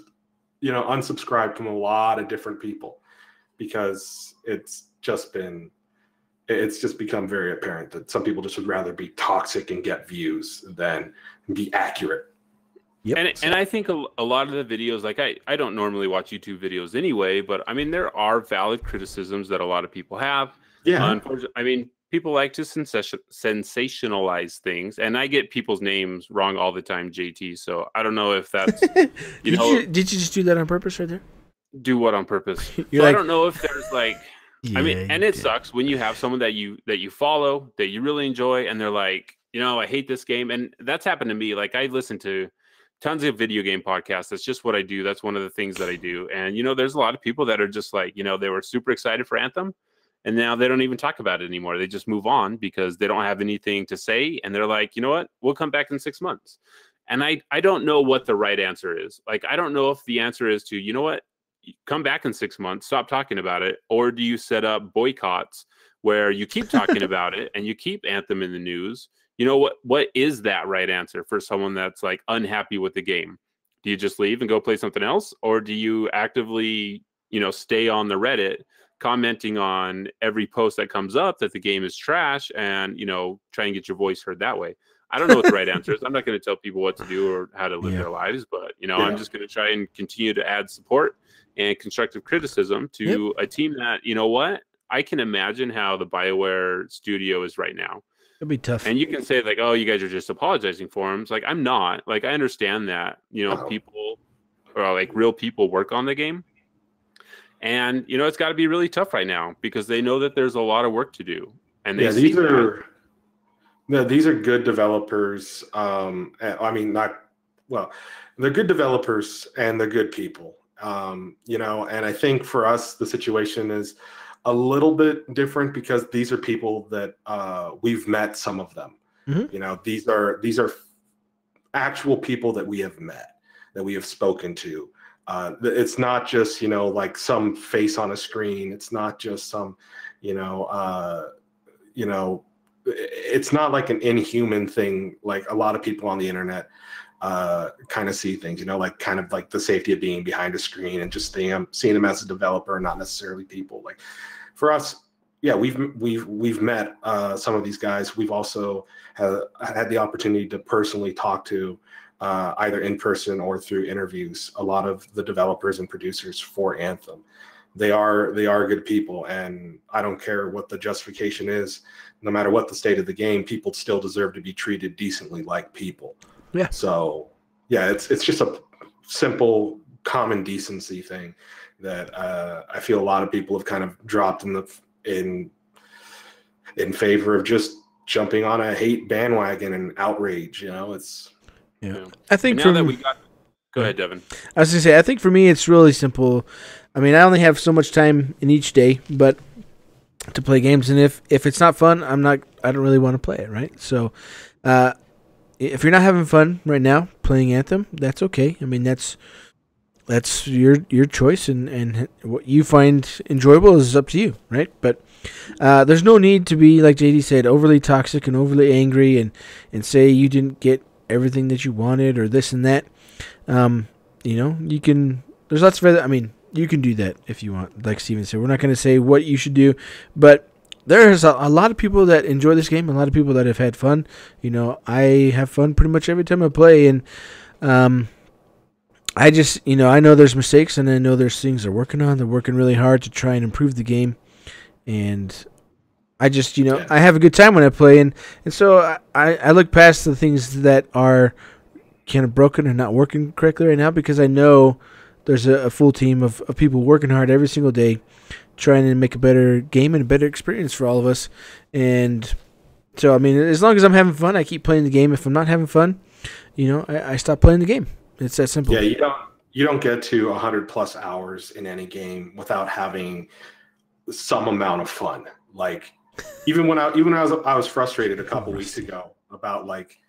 unsubscribe from a lot of different people, because it's just become very apparent that some people just would rather be toxic and get views than be accurate. Yep. And I think a lot of the videos, I don't normally watch YouTube videos anyway, but I mean, there are valid criticisms that a lot of people have. Yeah. Unfortunately, I mean, people like to sensationalize things, and I get people's names wrong all the time, JT. So I don't know if that's, did you just do that on purpose right there? Do what on purpose? I don't know if there's I mean, and it sucks when you have someone that you follow, that you really enjoy, and they're like, I hate this game. And that's happened to me. I listen to tons of video game podcasts. That's just what I do. That's one of the things that I do. And, there's a lot of people that are just they were super excited for Anthem, and now they don't even talk about it anymore. They just move on because they don't have anything to say. And they're like, you know what? We'll come back in 6 months. And I don't know what the right answer is. I don't know if the answer is to, you know what? Come back in 6 months, stop talking about it. Or do you set up boycotts where you keep talking about it and you keep Anthem in the news? What is that right answer for someone that's unhappy with the game? Do you just leave and go play something else, or do you actively, stay on the Reddit commenting on every post that comes up that the game is trash and, try and get your voice heard that way? I don't know what the right answer is. I'm not going to tell people what to do or how to live their lives, but, I'm just going to try and continue to add support and constructive criticism to a team that, I can imagine how the BioWare studio is right now. It'll be tough. And you can say like, oh, you guys are just apologizing for him. It's like, I'm not. Like, I understand that, people or like real people work on the game. And, it's got to be really tough right now because they know that there's a lot of work to do. And they these are good developers. They're good developers and they're good people. And I think for us, the situation is a little bit different because these are people that we've met, some of them. These are actual people that we have met, that we have spoken to. It's not just like some face on a screen. It's not just some it's not like an inhuman thing like a lot of people on the internet kind of see things, like kind of like the safety of being behind a screen and just seeing them as a developer, not necessarily people. Like for us, we've met some of these guys. We've also had the opportunity to personally talk to either in person or through interviews a lot of the developers and producers for Anthem. They are good people, and I don't care what the justification is. No matter what the state of the game, people still deserve to be treated decently like people. Yeah. So it's just a simple common decency thing that I feel a lot of people have kind of dropped in favor of just jumping on a hate bandwagon and outrage. It's I think now that we got. Go ahead, Devon. I was gonna say, I think for me it's really simple. I mean, I only have so much time in each day, but to play games, and if it's not fun, I don't really want to play it, right? So, if you're not having fun right now playing Anthem, that's okay. I mean, that's your choice, and what you find enjoyable is up to you, right? But there's no need to be, like JD said, overly toxic and overly angry, and say you didn't get everything that you wanted or this and that. You can. There's lots of other. I mean, you can do that if you want. Like Steven said, we're not going to say what you should do, but there's a lot of people that enjoy this game. A lot of people that have had fun. I have fun pretty much every time I play, and I just, I know there's mistakes, and I know there's things they're working on. They're working really hard to try and improve the game, and I just, I have a good time when I play, and so I look past the things that are kind of broken and not working correctly right now because I know there's a full team of people working hard every single day trying to make a better game and a better experience for all of us. And so, I mean, as long as I'm having fun, I keep playing the game. If I'm not having fun, I stop playing the game. It's that simple. Yeah, you don't get to 100+ hours in any game without having some amount of fun. Like even when I was frustrated a couple weeks ago about like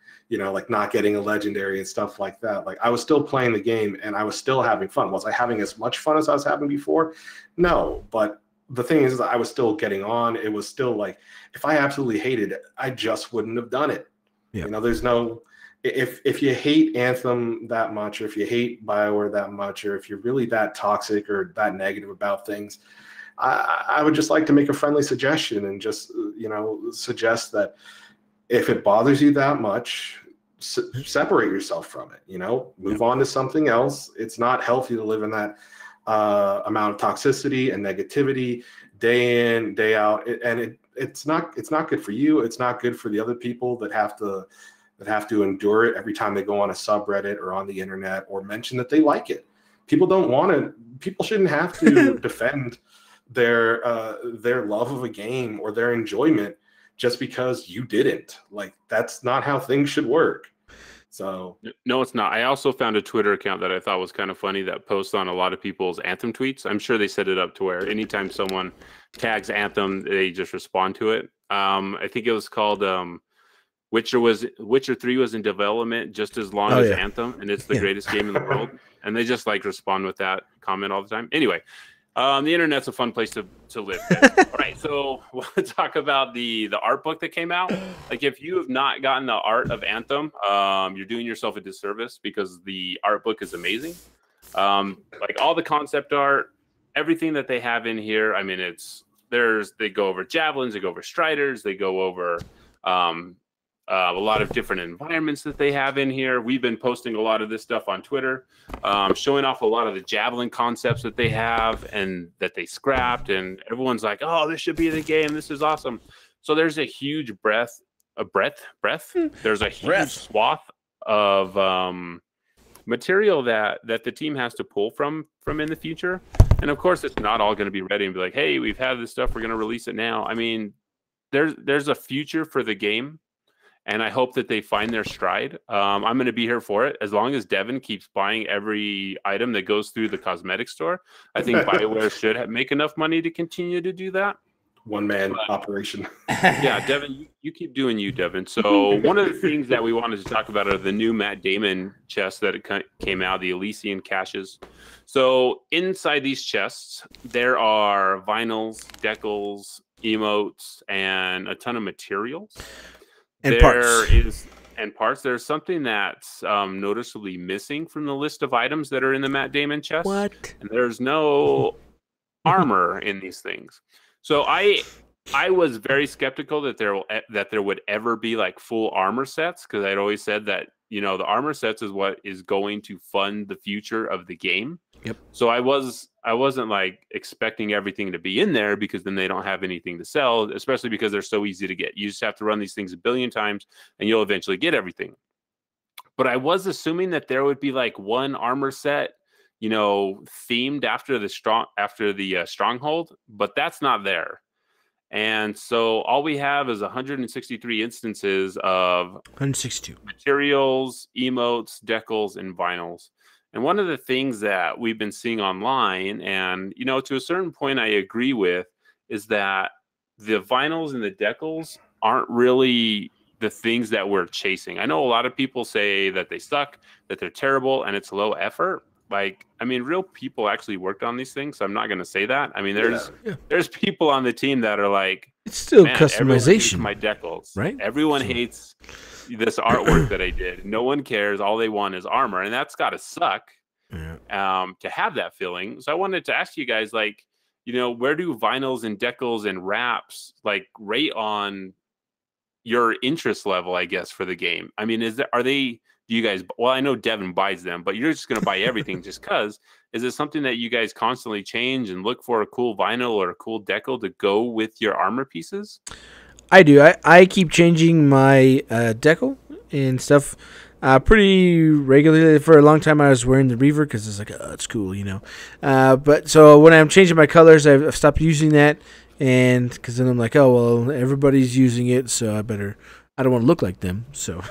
not getting a legendary and stuff like that. Like I was still playing the game and I was still having fun. Was I having as much fun as I was having before? No, but the thing is that I was still getting on. It was still like, if I absolutely hated it, I just wouldn't have done it. Yeah. There's no, if you hate Anthem that much, or if you hate BioWare that much, or if you're really that toxic or that negative about things, I would just like to make a friendly suggestion and just, suggest that if it bothers you that much, separate yourself from it, move on to something else. It's not healthy to live in that amount of toxicity and negativity day in, day out. It's not good for you. It's not good for the other people that have to endure it every time they go on a subreddit or on the internet or mention that they like it. People shouldn't have to defend their love of a game or their enjoyment just because you didn't. Like, that's not how things should work. So no, it's not. I also found a Twitter account that I thought was kind of funny that posts on a lot of people's Anthem tweets. I'm sure they set it up to where anytime someone tags Anthem, they just respond to it. I think it was called Witcher 3 was in development just as long as Anthem, and it's the greatest game in the world. And they just like respond with that comment all the time. Anyway, The internet's a fun place to live. All right, so we'll talk about the art book that came out. Like, if you have not gotten the art of Anthem, you're doing yourself a disservice because the art book is amazing. Like all the concept art, everything that they have in here. I mean, they go over javelins, they go over striders, they go over a lot of different environments that they have in here. We've been posting a lot of this stuff on Twitter, showing off a lot of the javelin concepts that they have and that they scrapped. And everyone's like, "Oh, this should be the game. This is awesome." So there's a huge There's a huge swath of material that the team has to pull from in the future. And of course, it's not all going to be ready and be like, "Hey, we've had this stuff. We're going to release it now." I mean, there's a future for the game. And I hope that they find their stride. I'm going to be here for it. As long as Devon keeps buying every item that goes through the cosmetic store, I think BioWare should make enough money to continue to do that. One-man operation. Yeah, Devon, you keep doing you, Devon. So one of the things that we wanted to talk about are the new Matt Damon chests that came out, the Elysian caches. So inside these chests, there are vinyls, decals, emotes, and a ton of materials. And parts. There's something that's noticeably missing from the list of items that are in the Matt Damon chest. What? And there's no armor in these things. So I was very skeptical that there would ever be like full armor sets, because I'd always said that, you know, the armor sets is what is going to fund the future of the game. Yep. So I wasn't like expecting everything to be in there, because then they don't have anything to sell, especially because they're so easy to get. You just have to run these things a billion times and you'll eventually get everything. But I was assuming that there would be like one armor set, you know, themed after the stronghold, but that's not there. And so all we have is 163 instances of 162 materials, emotes, decals, and vinyls. And one of the things that we've been seeing online, and, you know, to a certain point I agree with, is that the vinyls and the decals aren't really the things that we're chasing. I know a lot of people say that they suck, that they're terrible, and it's low effort. Like, I mean, real people actually worked on these things, so I'm not going to say that. I mean, there's people on the team that are like, it's still man, customization. My decals, right? Everyone hates this artwork that I did. No one cares. All they want is armor, and that's got to suck. Yeah. To have that feeling. So I wanted to ask you guys, like, you know, where do vinyls and decals and wraps like rate on your interest level, I guess, for the game? I mean, do you guys, well, I know Devon buys them, but you're just going to buy everything just because. Is it something that you guys constantly change and look for a cool vinyl or a cool decal to go with your armor pieces? I do. I keep changing my decal and stuff pretty regularly. For a long time, I was wearing the Reaver because it's like, oh, it's cool, you know. But so when I'm changing my colors, I've stopped using that, and because then I'm like, oh, well, everybody's using it, so I don't want to look like them. So,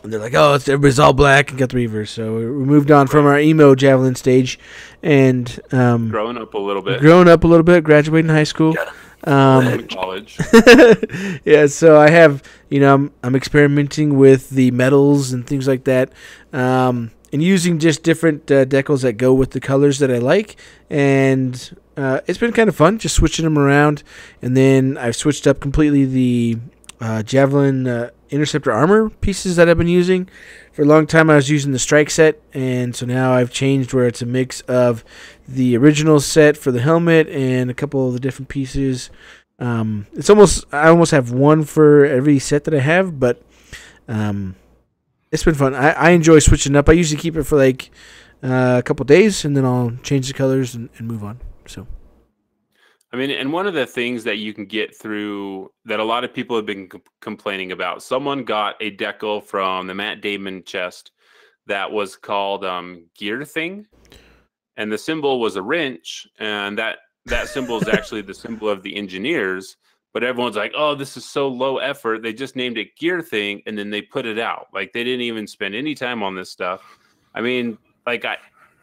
and they're like, oh, everybody's all black and got the Reaver. So we moved on from our emo javelin stage, and growing up a little bit, graduating high school. College. Yeah, so I have, you know, I'm experimenting with the metals and things like that, and using just different decals that go with the colors that I like, and it's been kind of fun just switching them around. And then I've switched up completely the javelin interceptor armor pieces that I've been using. For a long time I was using the strike set, and so now I've changed where it's a mix of the original set for the helmet and a couple of the different pieces. I almost have one for every set that I have, but it's been fun. I enjoy switching up. I usually keep it for like a couple days, and then I'll change the colors and move on. So I mean, and one of the things that you can get through that a lot of people have been complaining about, someone got a decal from the Matt Damon chest that was called Gear Thing, and the symbol was a wrench, and that symbol is actually the symbol of the engineers. But everyone's like, oh, this is so low effort. They just named it Gear Thing, and then they put it out. Like, they didn't even spend any time on this stuff. I mean, like,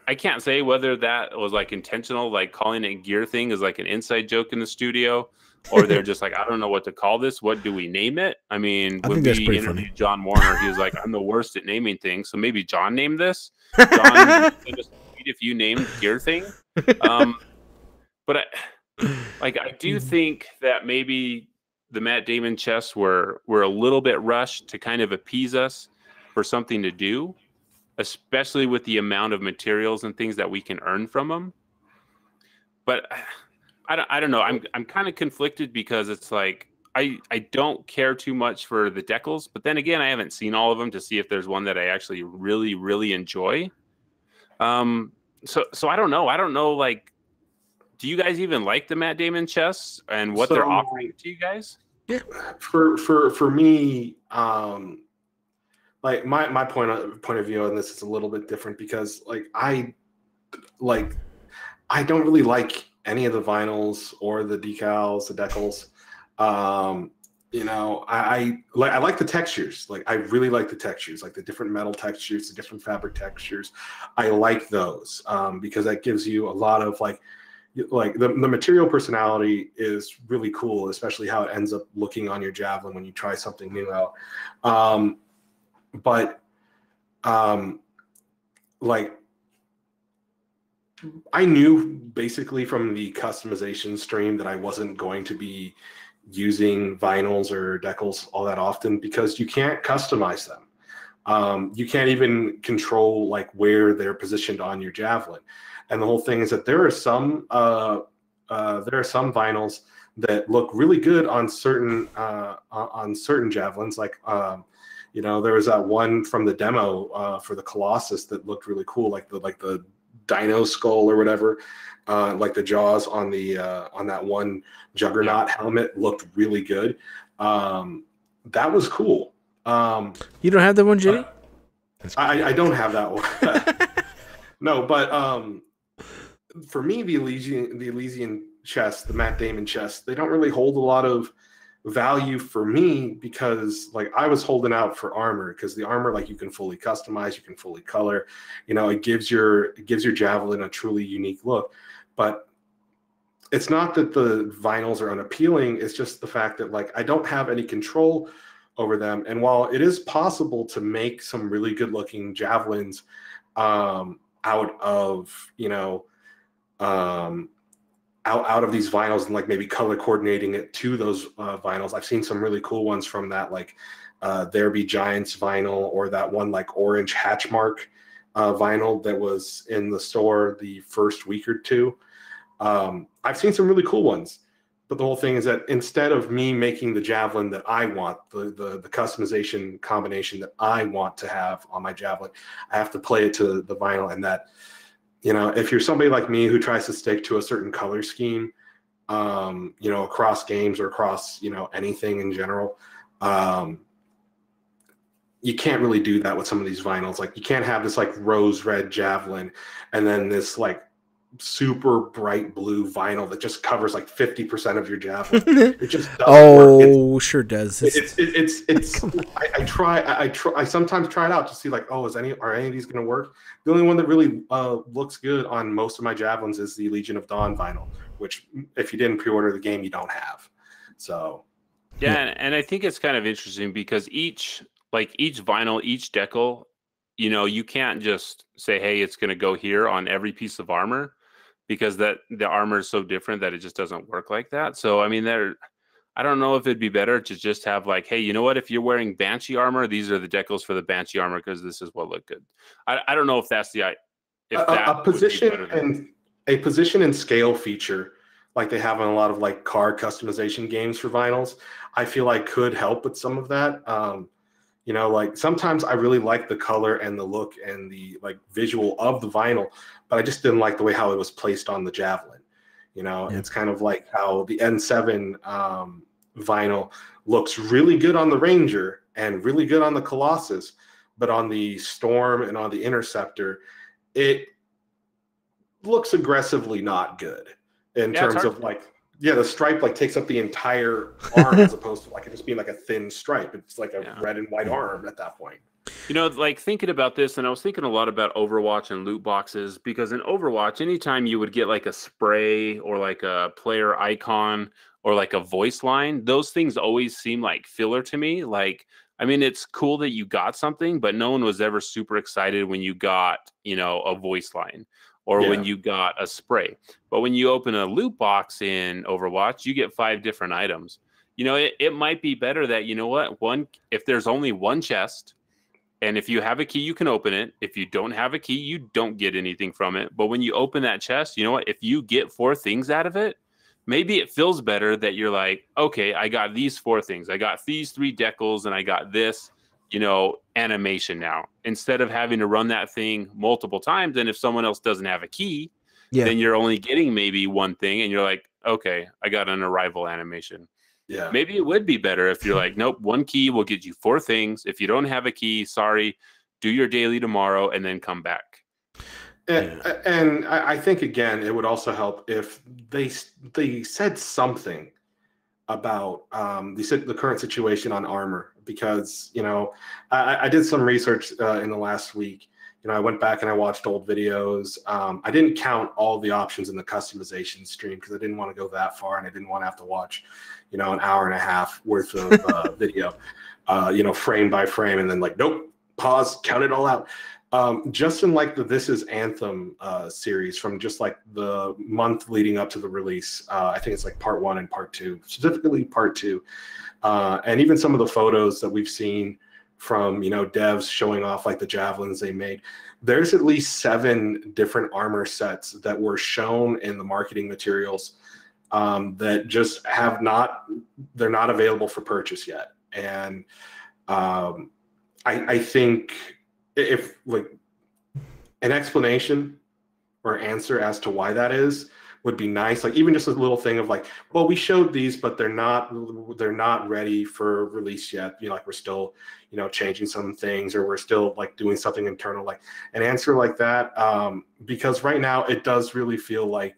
I can't say whether that was like intentional, like calling it Gear Thing is like an inside joke in the studio, or they're just like, I don't know what to call this. What do we name it? I mean, when we interviewed John Warner, he was like, I'm the worst at naming things. So maybe John named this. John sent us a if you named gear thing. But I do think that maybe the Matt Damon chests were a little bit rushed to kind of appease us for something to do, especially with the amount of materials and things that we can earn from them. But I don't know. I'm kind of conflicted because it's like I don't care too much for the decals, but then again, I haven't seen all of them to see if there's one that I actually really, really enjoy. So I don't know. I don't know. Like, do you guys even like the Matt Damon chests and what they're offering to you guys? Yeah. For me, like my point of view on this is a little bit different because I don't really like any of the vinyls or the decals, the decals. I like the textures. Like, I really like the textures, like the different metal textures, the different fabric textures. I like those because that gives you a lot of like the material personality is really cool, especially how it ends up looking on your javelin when you try something new out. I knew basically from the customization stream that I wasn't going to be using vinyls or decals all that often because you can't customize them. You can't even control like where they're positioned on your javelin. And the whole thing is that there are some vinyls that look really good on certain javelins. Like there was that one from the demo for the Colossus that looked really cool, like the dino skull or whatever, like the jaws on that one Juggernaut helmet looked really good. That was cool. You don't have that one, Jenny? I don't have that one. No, but for me, the Elysian chest, the Matt Damon chest, they don't really hold a lot of value for me because like I was holding out for armor because the armor, like, you can fully customize, you can fully color, it gives your javelin a truly unique look. But it's not that the vinyls are unappealing, it's just the fact that like I don't have any control over them. And while it is possible to make some really good looking javelins out of out of these vinyls and like maybe color coordinating it to those vinyls. I've seen some really cool ones from that, like There Be Giants vinyl, or that one like orange hatch mark vinyl that was in the store the first week or two. I've seen some really cool ones, but the whole thing is that instead of me making the javelin that I want, the customization combination that I want to have on my javelin, I have to play it to the vinyl. And that, if you're somebody like me who tries to stick to a certain color scheme, across games or across, anything in general, you can't really do that with some of these vinyls. Like, you can't have this like rose red javelin and then this like super bright blue vinyl that just covers like 50% of your javelin. It just doesn't work. Sure does. I sometimes try it out to see like, are any of these going to work? The only one that really looks good on most of my javelins is the Legion of Dawn vinyl, which if you didn't pre-order the game, you don't have. So yeah, and I think it's kind of interesting because each vinyl, each decal, you can't just say, hey, it's going to go here on every piece of armor, because the armor is so different that it just doesn't work like that. So I mean, I don't know if it'd be better to just have like, hey, you know what? If you're wearing Banshee armor, these are the decals for the Banshee armor because this is what look good. I don't know if that's a position and scale feature like they have in a lot of like card customization games for vinyls, I feel like could help with some of that. Like sometimes I really like the color and the look and the like visual of the vinyl, but I just didn't like the way how it was placed on the javelin. It's kind of like how the N7 vinyl looks really good on the Ranger and really good on the Colossus, but on the Storm and on the Interceptor, it looks aggressively not good in terms of like, the stripe like takes up the entire arm as opposed to like it just being like a thin stripe. It's like a red and white arm at that point. Like thinking about this, and I was thinking a lot about Overwatch and loot boxes, because in Overwatch, anytime you would get like a spray or like a player icon or like a voice line, those things always seem like filler to me. Like, I mean, it's cool that you got something, but no one was ever super excited when you got, a voice line or when you got a spray. But when you open a loot box in Overwatch, you get 5 different items. You know, it might be better that, you know what, if there's only one chest, and if you have a key, you can open it. If you don't have a key, you don't get anything from it. But when you open that chest, you know what? If you get 4 things out of it, maybe it feels better that you're like, okay, I got these 4 things. I got these 3 decals, and I got this, you know, animation now. Instead of having to run that thing multiple times, and if someone else doesn't have a key, then you're only getting maybe one thing, and you're like, okay, I got an arrival animation. Yeah. Maybe it would be better if you're like, nope, 1 key will get you 4 things. If you don't have a key, sorry, do your daily tomorrow and then come back. And I think, again, it would also help if they said something about the current situation on armor, because, you know, I did some research in the last week. You know, I went back and I watched old videos. I didn't count all the options in the customization stream because I didn't want to go that far, and I didn't want to have to watch, you know, an hour and a half worth of video, you know, frame by frame, and then like, nope, pause, count it all out. Just in like the This Is Anthem series from just like the month leading up to the release, I think it's like part 1 and part 2, specifically part 2, and even some of the photos that we've seen from, you know, devs showing off like the javelins they made. There's at least 7 different armor sets that were shown in the marketing materials that just they're not available for purchase yet. And I think if like an explanation or answer as to why that is would be nice. Like even just a little thing of like, well, we showed these, but they're not ready for release yet. You know, like we're still, you know, changing some things, or we're still like doing something internal, like an answer like that. Because right now it does really feel like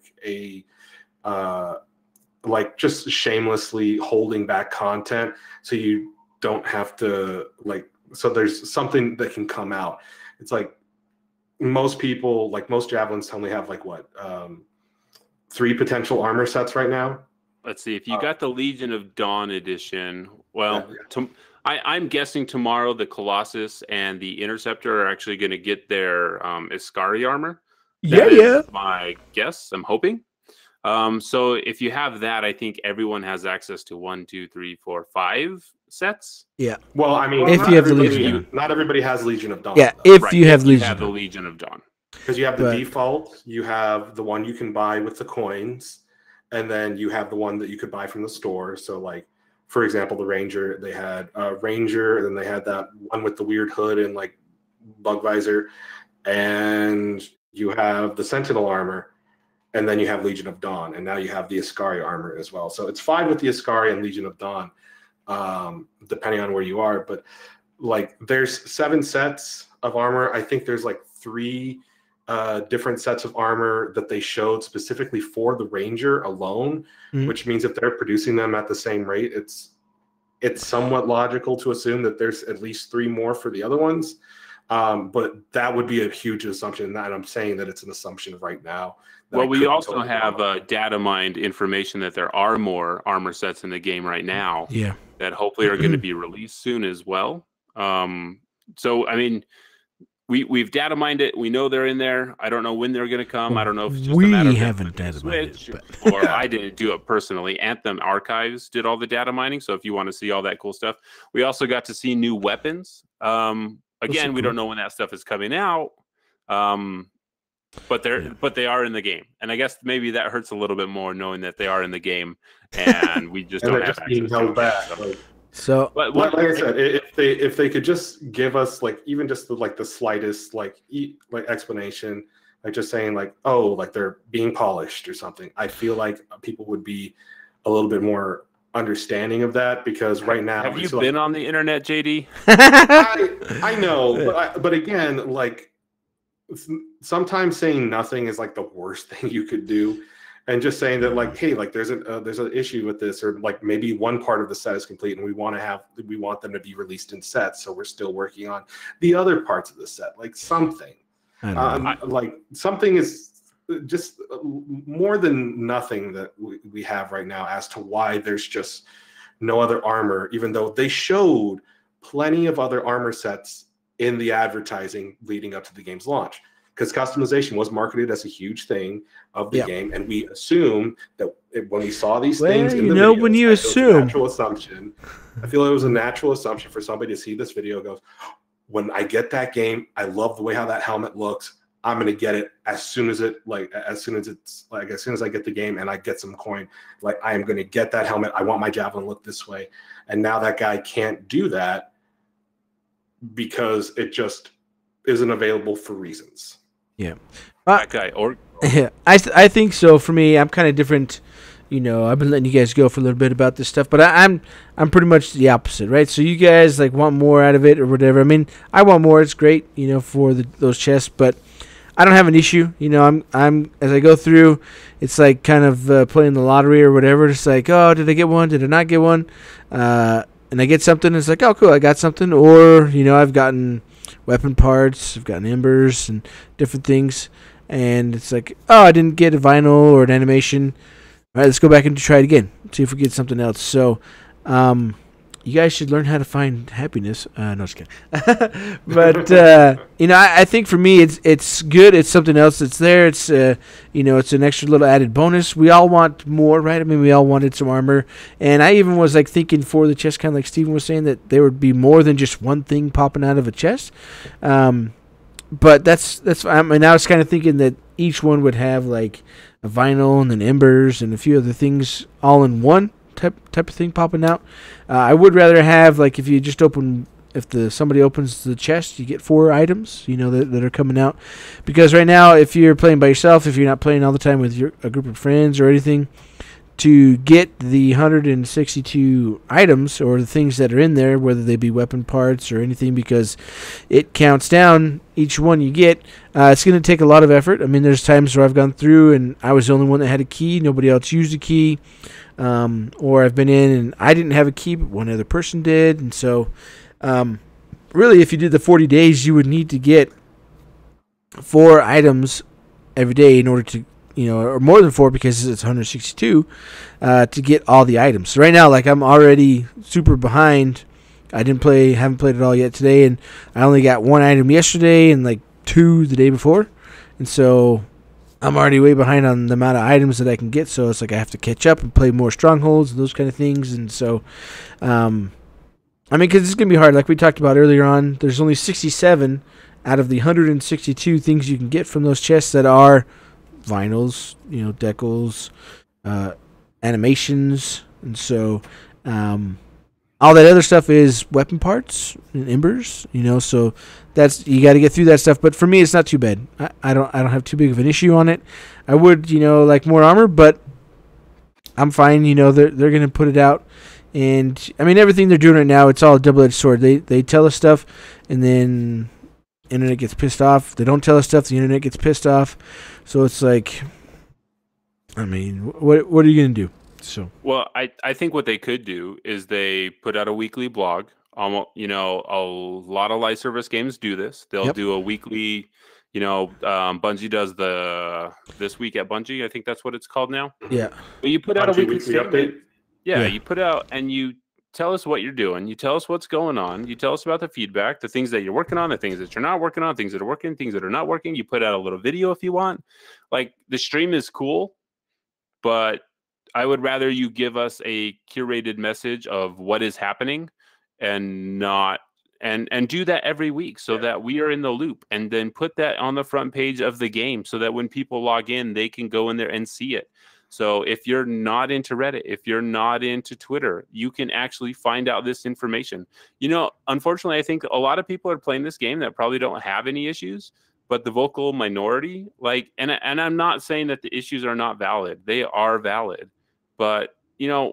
like just shamelessly holding back content. So you don't have to like, so there's something that can come out. It's like most people, like most javelins only have like what, 3 potential armor sets right now. Let's see. If you got the Legion of Dawn edition, well, I'm guessing tomorrow the Colossus and the Interceptor are actually going to get their Iskari armor. That is my guess. I'm hoping. So if you have that, I think everyone has access to 1, 2, 3, 4, 5 sets. Yeah. Well, I mean, if you have the Legion, not everybody has Legion of Dawn. Yeah, though. you have the Legion of Dawn. Because you have the default, you have the one you can buy with the coins, and then you have the one that you could buy from the store. So, like, for example, the Ranger, they had Ranger, and then they had that one with the weird hood and like bug visor, and you have the Sentinel armor, and then you have Legion of Dawn, and now you have the Iskari armor as well. So it's 5 with the Iskari and Legion of Dawn, depending on where you are. But like, there's 7 sets of armor. I think there's like 3 different sets of armor that they showed specifically for the Ranger alone, which means if they're producing them at the same rate, it's somewhat logical to assume that there's at least 3 more for the other ones. But that would be a huge assumption, and I'm saying that it's an assumption right now. Well, we also have data mined information that there are more armor sets in the game right now. Yeah, that hopefully are going to be released soon as well. So I mean, we've data mined it. We know they're in there. I don't know when they're going to come. I don't know if it's just a matter of haven't data mined it, or I didn't do it personally. Anthem Archives did all the data mining. So if you want to see all that cool stuff, we also got to see new weapons. Again, we don't know when that stuff is coming out. But they are in the game, and I guess maybe that hurts a little bit more knowing that they are in the game, and we just don't have being held back. So, but like I said, if they could just give us like even just the slightest like explanation, like just saying like, oh, like they're being polished or something, I feel like people would be a little bit more understanding of that, because right now, have you been on the internet, JD? I know, but again, like sometimes saying nothing is like the worst thing you could do, and just saying that like, hey, like there's an issue with this, or like maybe one part of the set is complete and we want them to be released in sets, so we're still working on the other parts of the set, like something. Like something is just more than nothing that we have right now as to why there's just no other armor, even though they showed plenty of other armor sets in the advertising leading up to the game's launch. because customization was marketed as a huge thing of the game, and we assume that when we saw these things in the videos, when you assume, natural assumption. I feel it was a natural assumption for somebody to see this video goes, when I get that game, I love the way how that helmet looks. I'm gonna get it as soon as I get the game and I get some coin. Like, I am gonna get that helmet. I want my javelin look this way. And now that guy can't do that because it just isn't available for reasons. Yeah. That guy or Yeah, I think so. For me, I'm kind of different. You know, I've been letting you guys go for a little bit about this stuff, but I'm pretty much the opposite, right? So you guys like want more out of it or whatever. I mean, I want more. It's great, you know, for those chests, but I don't have an issue. You know, I'm as I go through, it's like kind of playing the lottery or whatever. It's like, oh, did I get one? Did I not get one? And I get something. It's like, oh, cool, I got something. Or, you know, I've gotten weapon parts, I've gotten embers and different things. And it's like, oh, I didn't get a vinyl or an animation. All right, let's go back and try it again. See if we get something else. So, you guys should learn how to find happiness. No, just kidding. But you know, I think for me, it's good. It's something else that's there. It's you know, it's an extra little added bonus. We all want more, right? I mean, we all wanted some armor, and I even was like thinking for the chest, kind of like Steven was saying, that there would be more than just one thing popping out of a chest. But that's. I mean, I was kind of thinking that each one would have like a vinyl and then embers and a few other things all in one type of thing popping out. I would rather have, like, if you just somebody opens the chest, you get 4 items, you know, that are coming out. Because right now, if you're playing by yourself, if you're not playing all the time with a group of friends or anything, to get the 162 items or the things that are in there, whether they be weapon parts or anything, because it counts down each one you get, it's going to take a lot of effort. I mean, there's times where I've gone through and I was the only one that had a key, nobody else used a key, or I've been in and I didn't have a key, but one other person did. And so really, if you did the 40 days, you would need to get 4 items every day in order to, you know, or more than 4 because it's 162 to get all the items. So right now, like, I'm already super behind. Haven't played it all yet today, and I only got 1 item yesterday and like 2 the day before, and so I'm already way behind on the amount of items that I can get. So it's like I have to catch up and play more strongholds and those kind of things. And so, I mean, because it's gonna be hard. Like we talked about earlier on, there's only 67 out of the 162 things you can get from those chests that are vinyls, you know, decals, animations, and so all that other stuff is weapon parts and embers, you know. So that's, you got to get through that stuff. But for me, it's not too bad. I don't have too big of an issue on it. I would, you know, like more armor, but I'm fine. You know, they're gonna put it out, and I mean, everything they're doing right now, it's all a double-edged sword. They tell us stuff, and then internet gets pissed off. They don't tell us stuff, the internet gets pissed off. So it's like, I mean, what are you gonna do? So, well, I think what they could do is they put out a weekly blog. You know, a lot of live service games do this. They'll do a weekly. You know, Bungie does the This Week at Bungie. I think that's what it's called now. Yeah. But you put out a weekly update. Yeah, you put out and you tell us what you're doing. You tell us what's going on. You tell us about the feedback, the things that you're working on, the things that you're not working on, things that are working, things that are not working. You put out a little video if you want. Like, the stream is cool, but I would rather you give us a curated message of what is happening and not and do that every week so that we are in the loop, and then put that on the front page of the game so that when people log in, they can go in there and see it. So if you're not into Reddit, if you're not into Twitter, you can actually find out this information. You know, unfortunately, I think a lot of people are playing this game that probably don't have any issues, but the vocal minority, like, and I'm not saying that the issues are not valid. They are valid. But, you know,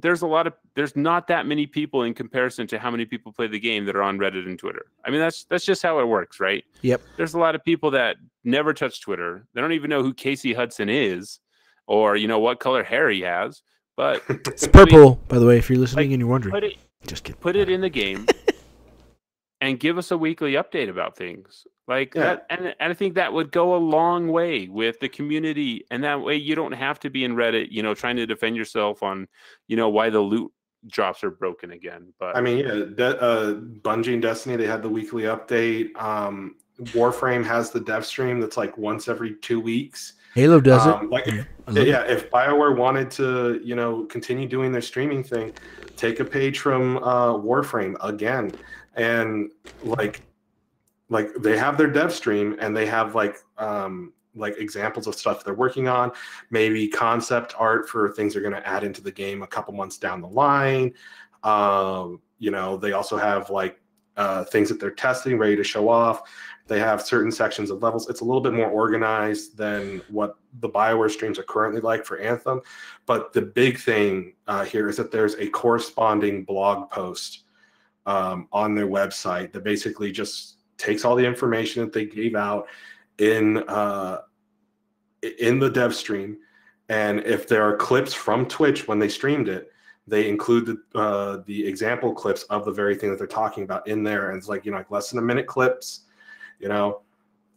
there's not that many people in comparison to how many people play the game that are on Reddit and Twitter. I mean, that's just how it works, right? Yep. There's a lot of people that never touch Twitter. They don't even know who Casey Hudson is, or, you know, what color hair he has. But it's purple, by the way, if you're listening, like, and you're wondering. Just kidding. Put it in the game and give us a weekly update about things. Like that, and I think that would go a long way with the community, and that way you don't have to be in Reddit, you know, trying to defend yourself on, you know, why the loot drops are broken again. But I mean, Bungie and Destiny, they had the weekly update. Warframe has the dev stream that's like once every 2 weeks. Halo does it. If BioWare wanted to, continue doing their streaming thing, take a page from Warframe again, and like they have their dev stream, and they have like examples of stuff they're working on, maybe concept art for things they're going to add into the game a couple months down the line. They also have like things that they're testing, ready to show off. They have certain sections of levels. It's a little bit more organized than what the BioWare streams are currently like for Anthem. But the big thing here is that there's a corresponding blog post on their website that basically just takes all the information that they gave out in the dev stream. And if there are clips from Twitch when they streamed it, they include the example clips of the very thing that they're talking about in there. And it's like, less than a minute clips.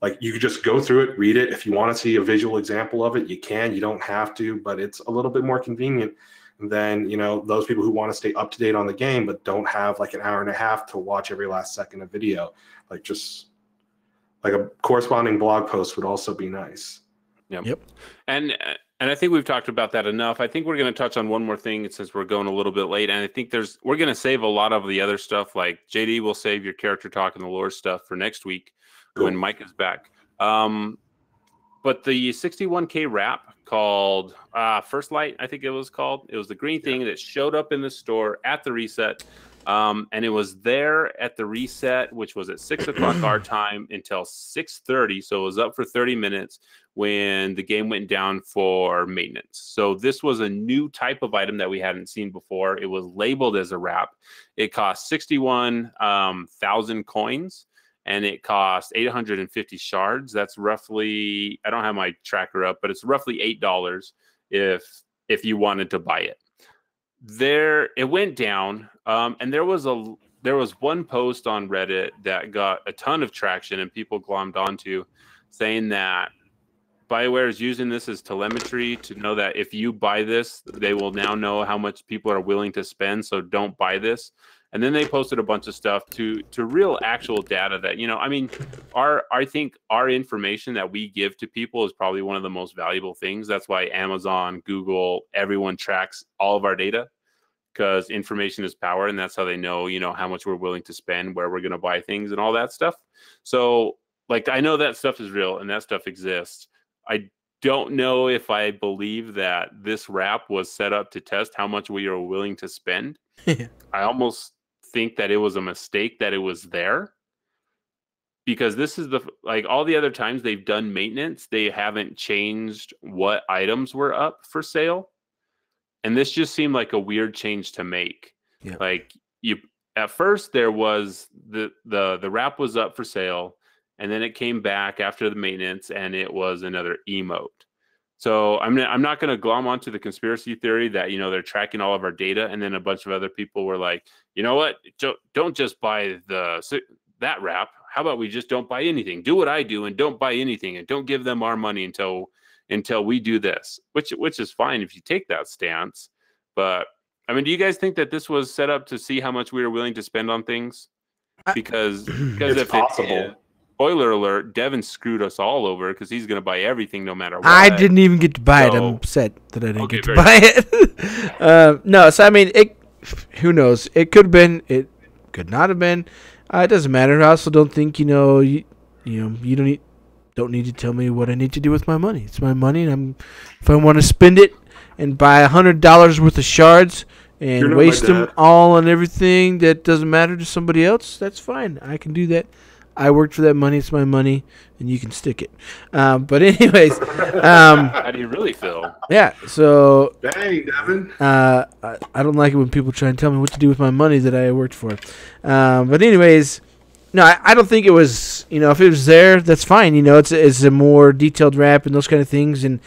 Like you could just go through it, read it. If you want to see a visual example of it, you can. You don't have to, but it's a little bit more convenient than those people who want to stay up to date on the game but don't have like an hour and a half to watch every last second of video. Like just like a corresponding blog post would also be nice. Yep. And I think we've talked about that enough. I think we're going to touch on one more thing since we're going a little bit late. And I think we're going to save a lot of the other stuff. Like JD will save your character talk and the lore stuff for next week when Mike is back. But the 61K wrap called First Light, I think it was called. It was the green thing that showed up in the store at the reset. And it was there at the reset, which was at 6 o'clock our time until 6:30. So it was up for 30 minutes when the game went down for maintenance. So this was a new type of item that we hadn't seen before. It was labeled as a wrap. It cost 61,000 coins. And it cost 850 shards. That's roughly, I don't have my tracker up, but it's roughly $8 if you wanted to buy it. It went down, and there was one post on Reddit that got a ton of traction and people glommed onto, saying that BioWare is using this as telemetry to know that if you buy this, they will now know how much people are willing to spend. So don't buy this. And then they posted a bunch of stuff to real actual data that, I think our information that we give to people is probably one of the most valuable things. That's why Amazon, Google, everyone tracks all of our data, because information is power. And that's how they know, how much we're willing to spend, where we're going to buy things and all that stuff. So like, I know that stuff is real and that stuff exists. I don't know if I believe that this wrap was set up to test how much we are willing to spend. I almost think that it was a mistake that it was there, because this is all the other times they've done maintenance, they haven't changed what items were up for sale. And this just seemed like a weird change to make. Yeah. Like at first there was the wrap was up for sale, and then it came back after the maintenance and it was another emote. So I'm not going to glom onto the conspiracy theory that, they're tracking all of our data. And then a bunch of other people were like, you know what? Don't just buy that wrap. How about we just don't buy anything? Do what I do and don't buy anything, and don't give them our money until we do this, which is fine if you take that stance. But do you guys think that this was set up to see how much we were willing to spend on things? Because it's if possible. Spoiler alert, Devon screwed us all over because he's going to buy everything no matter what. I didn't even get to buy it. I'm upset that I didn't get to buy it. No, so who knows? It could have been. It could not have been. It doesn't matter. I also don't think, you don't need to tell me what I need to do with my money. It's my money, and if I want to spend it and buy $100 worth of shards and waste them all on everything that doesn't matter to somebody else, that's fine. I can do that. I worked for that money. It's my money, and you can stick it. But anyways. How do you really feel? Yeah, so. Dang, Devon. I don't like it when people try and tell me what to do with my money that I worked for. But anyways, no, I don't think it was, if it was there, that's fine. It's a more detailed wrap and those kind of things. And,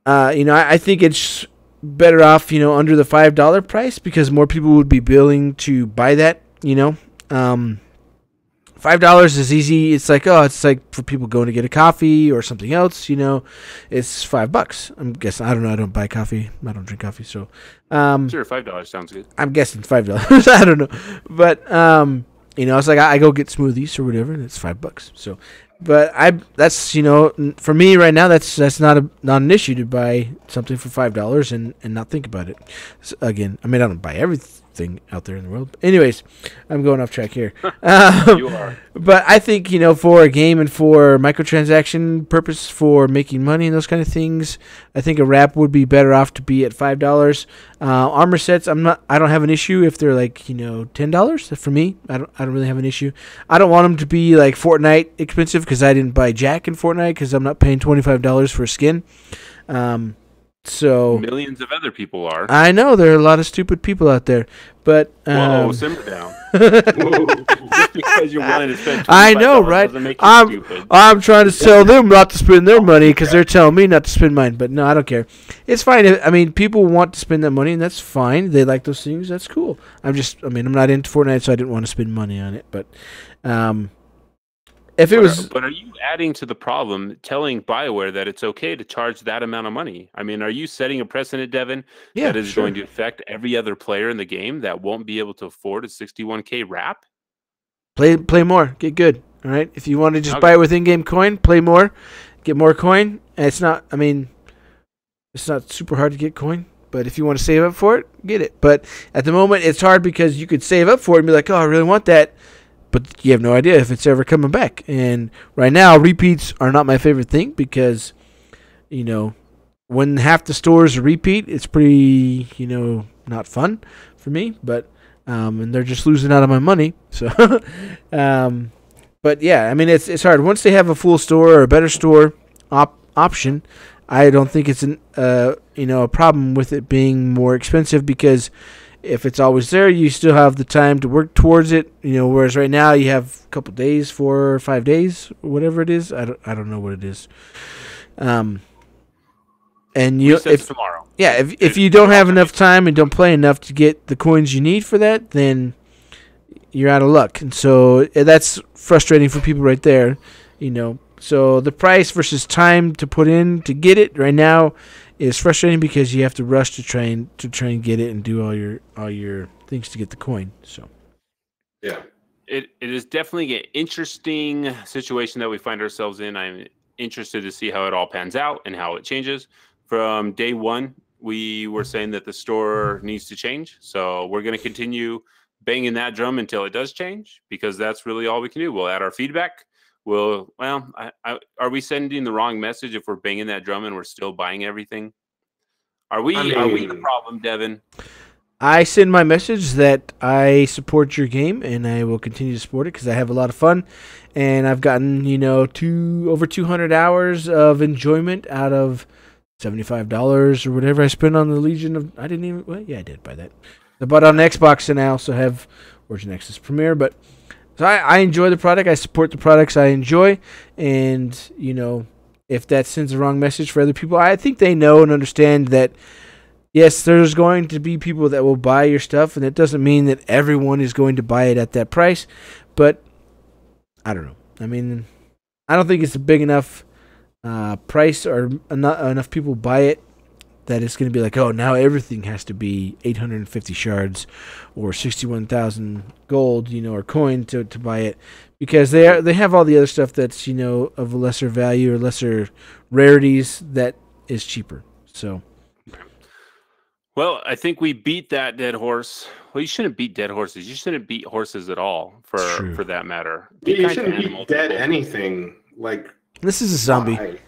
I think it's better off, under the $5 price, because more people would be willing to buy that, $5 is easy. It's like for people going to get a coffee or something else, it's $5. I'm guessing. I don't know. I don't buy coffee. I don't drink coffee. So, sure, $5 sounds good. I'm guessing $5. I don't know. But, it's like I go get smoothies or whatever, and it's $5. So, but that's for me right now, that's not an issue to buy something for $5 and not think about it. So, again, I mean, I don't buy everything out there in the world. But anyways, I'm going off track here. You are. But I think, for a game and for microtransaction purpose, for making money and those kind of things, I think a wrap would be better off to be at $5. Armor sets, I don't have an issue if they're like, $10 for me. I don't really have an issue. I don't want them to be like Fortnite expensive because I didn't buy Jack in Fortnite because I'm not paying $25 for a skin. So millions of other people are. I know there are a lot of stupid people out there, but whoa, simmer down. Just because you're willing to spend I know, right? Doesn't make you stupid. I'm trying to tell them not to spend their money because they're telling me not to spend mine. But no, I don't care. It's fine. I mean, people want to spend that money, and that's fine. They like those things. That's cool. I'm not into Fortnite, so I didn't want to spend money on it. But But are you adding to the problem, telling BioWare that it's okay to charge that amount of money? I mean, are you setting a precedent, Devon, that is going to affect every other player in the game that won't be able to afford a $61K wrap? Play more, get good. All right. If you want to just buy it with in-game coin, play more, get more coin. And it's not super hard to get coin. But if you want to save up for it, get it. But at the moment, it's hard because you could save up for it and be like, oh, I really want that. But you have no idea if it's ever coming back. And right now, repeats are not my favorite thing because, when half the stores are repeat, it's pretty, not fun for me. But and they're just losing out on my money. So, but yeah, I mean, it's hard. Once they have a full store or a better store option, I don't think it's a problem with it being more expensive because if it's always there, you still have the time to work towards it. Whereas right now you have a couple days, 4 or 5 days, whatever it is. I don't know what it is. And if tomorrow. Yeah, if you don't have enough time and don't play enough to get the coins you need for that, then you're out of luck. And so that's frustrating for people right there. So the price versus time to put in to get it right now is frustrating because you have to rush to try and get it and do all your things to get the coin. So yeah, it is definitely an interesting situation that we find ourselves in. I'm interested to see how it all pans out and how it changes. From day one, we were saying that the store needs to change, so we're going to continue banging that drum until it does change because that's really all we can do. We'll add our feedback. Are we sending the wrong message if we're banging that drum and we're still buying everything? Are we the problem, Devon? I send my message that I support your game and I will continue to support it because I have a lot of fun and I've gotten over 200 hours of enjoyment out of $75 or whatever I spent on the Legion of. I did buy that. I bought it on Xbox and I also have Origin Access Premier, but. So I enjoy the product. I support the products I enjoy. And, if that sends the wrong message for other people, I think they know and understand that, yes, there's going to be people that will buy your stuff. And it doesn't mean that everyone is going to buy it at that price. But I don't know. I mean, I don't think it's a big enough price or enough people buy it that it's going to be like, oh, now everything has to be 850 shards or 61,000 gold, or coin to buy it, because they have all the other stuff that's of a lesser value or lesser rarities that is cheaper. So, well, I think we beat that dead horse. Well, you shouldn't beat dead horses. You shouldn't beat horses at all, for that matter. You shouldn't beat dead anything. Like this is a zombie. Why?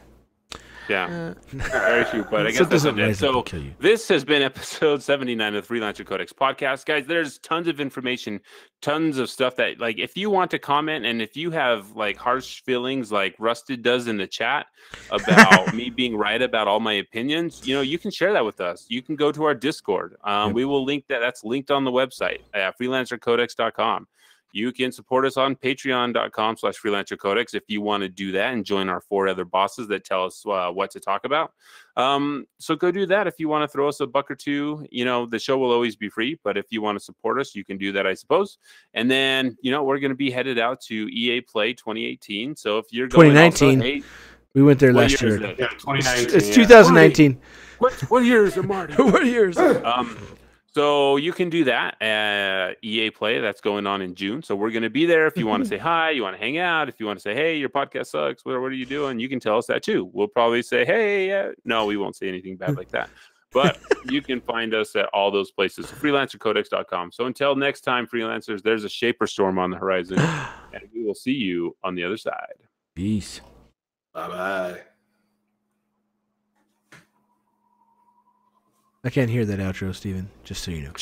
Yeah, very true. But I guess that's it. So this has been episode 79 of the Freelancer Codex podcast, guys. There's tons of information, tons of stuff that, like, if you want to comment and if you have like harsh feelings, like Rusted does in the chat about me being right about all my opinions, you can share that with us. You can go to our Discord. We will link that. That's linked on the website at freelancercodex.com. You can support us on patreon.com/freelancercodex if you want to do that and join our 4 other bosses that tell us what to talk about. So go do that. If you want to throw us a buck or two, the show will always be free. But if you want to support us, you can do that, I suppose. And then, we're going to be headed out to EA Play 2018. So if you're going 2019, we went there last year. Yeah, 2019. It's 2019. What year is it, Marty? What years? So you can do that at EA Play. That's going on in June. So we're going to be there. If you want to say hi, you want to hang out, if you want to say, hey, your podcast sucks, what are you doing? You can tell us that too. We'll probably say, hey, no, we won't say anything bad like that. But you can find us at all those places. Freelancercodex.com. So until next time, freelancers, there's a Shaper Storm on the horizon, and we will see you on the other side. Peace. Bye-bye. I can't hear that outro, Steven, just so you know.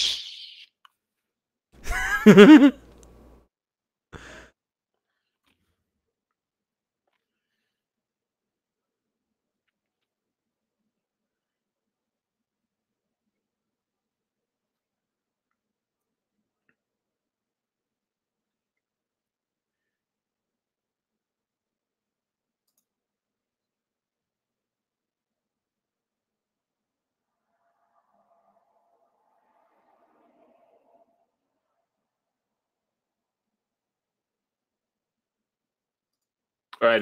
All right.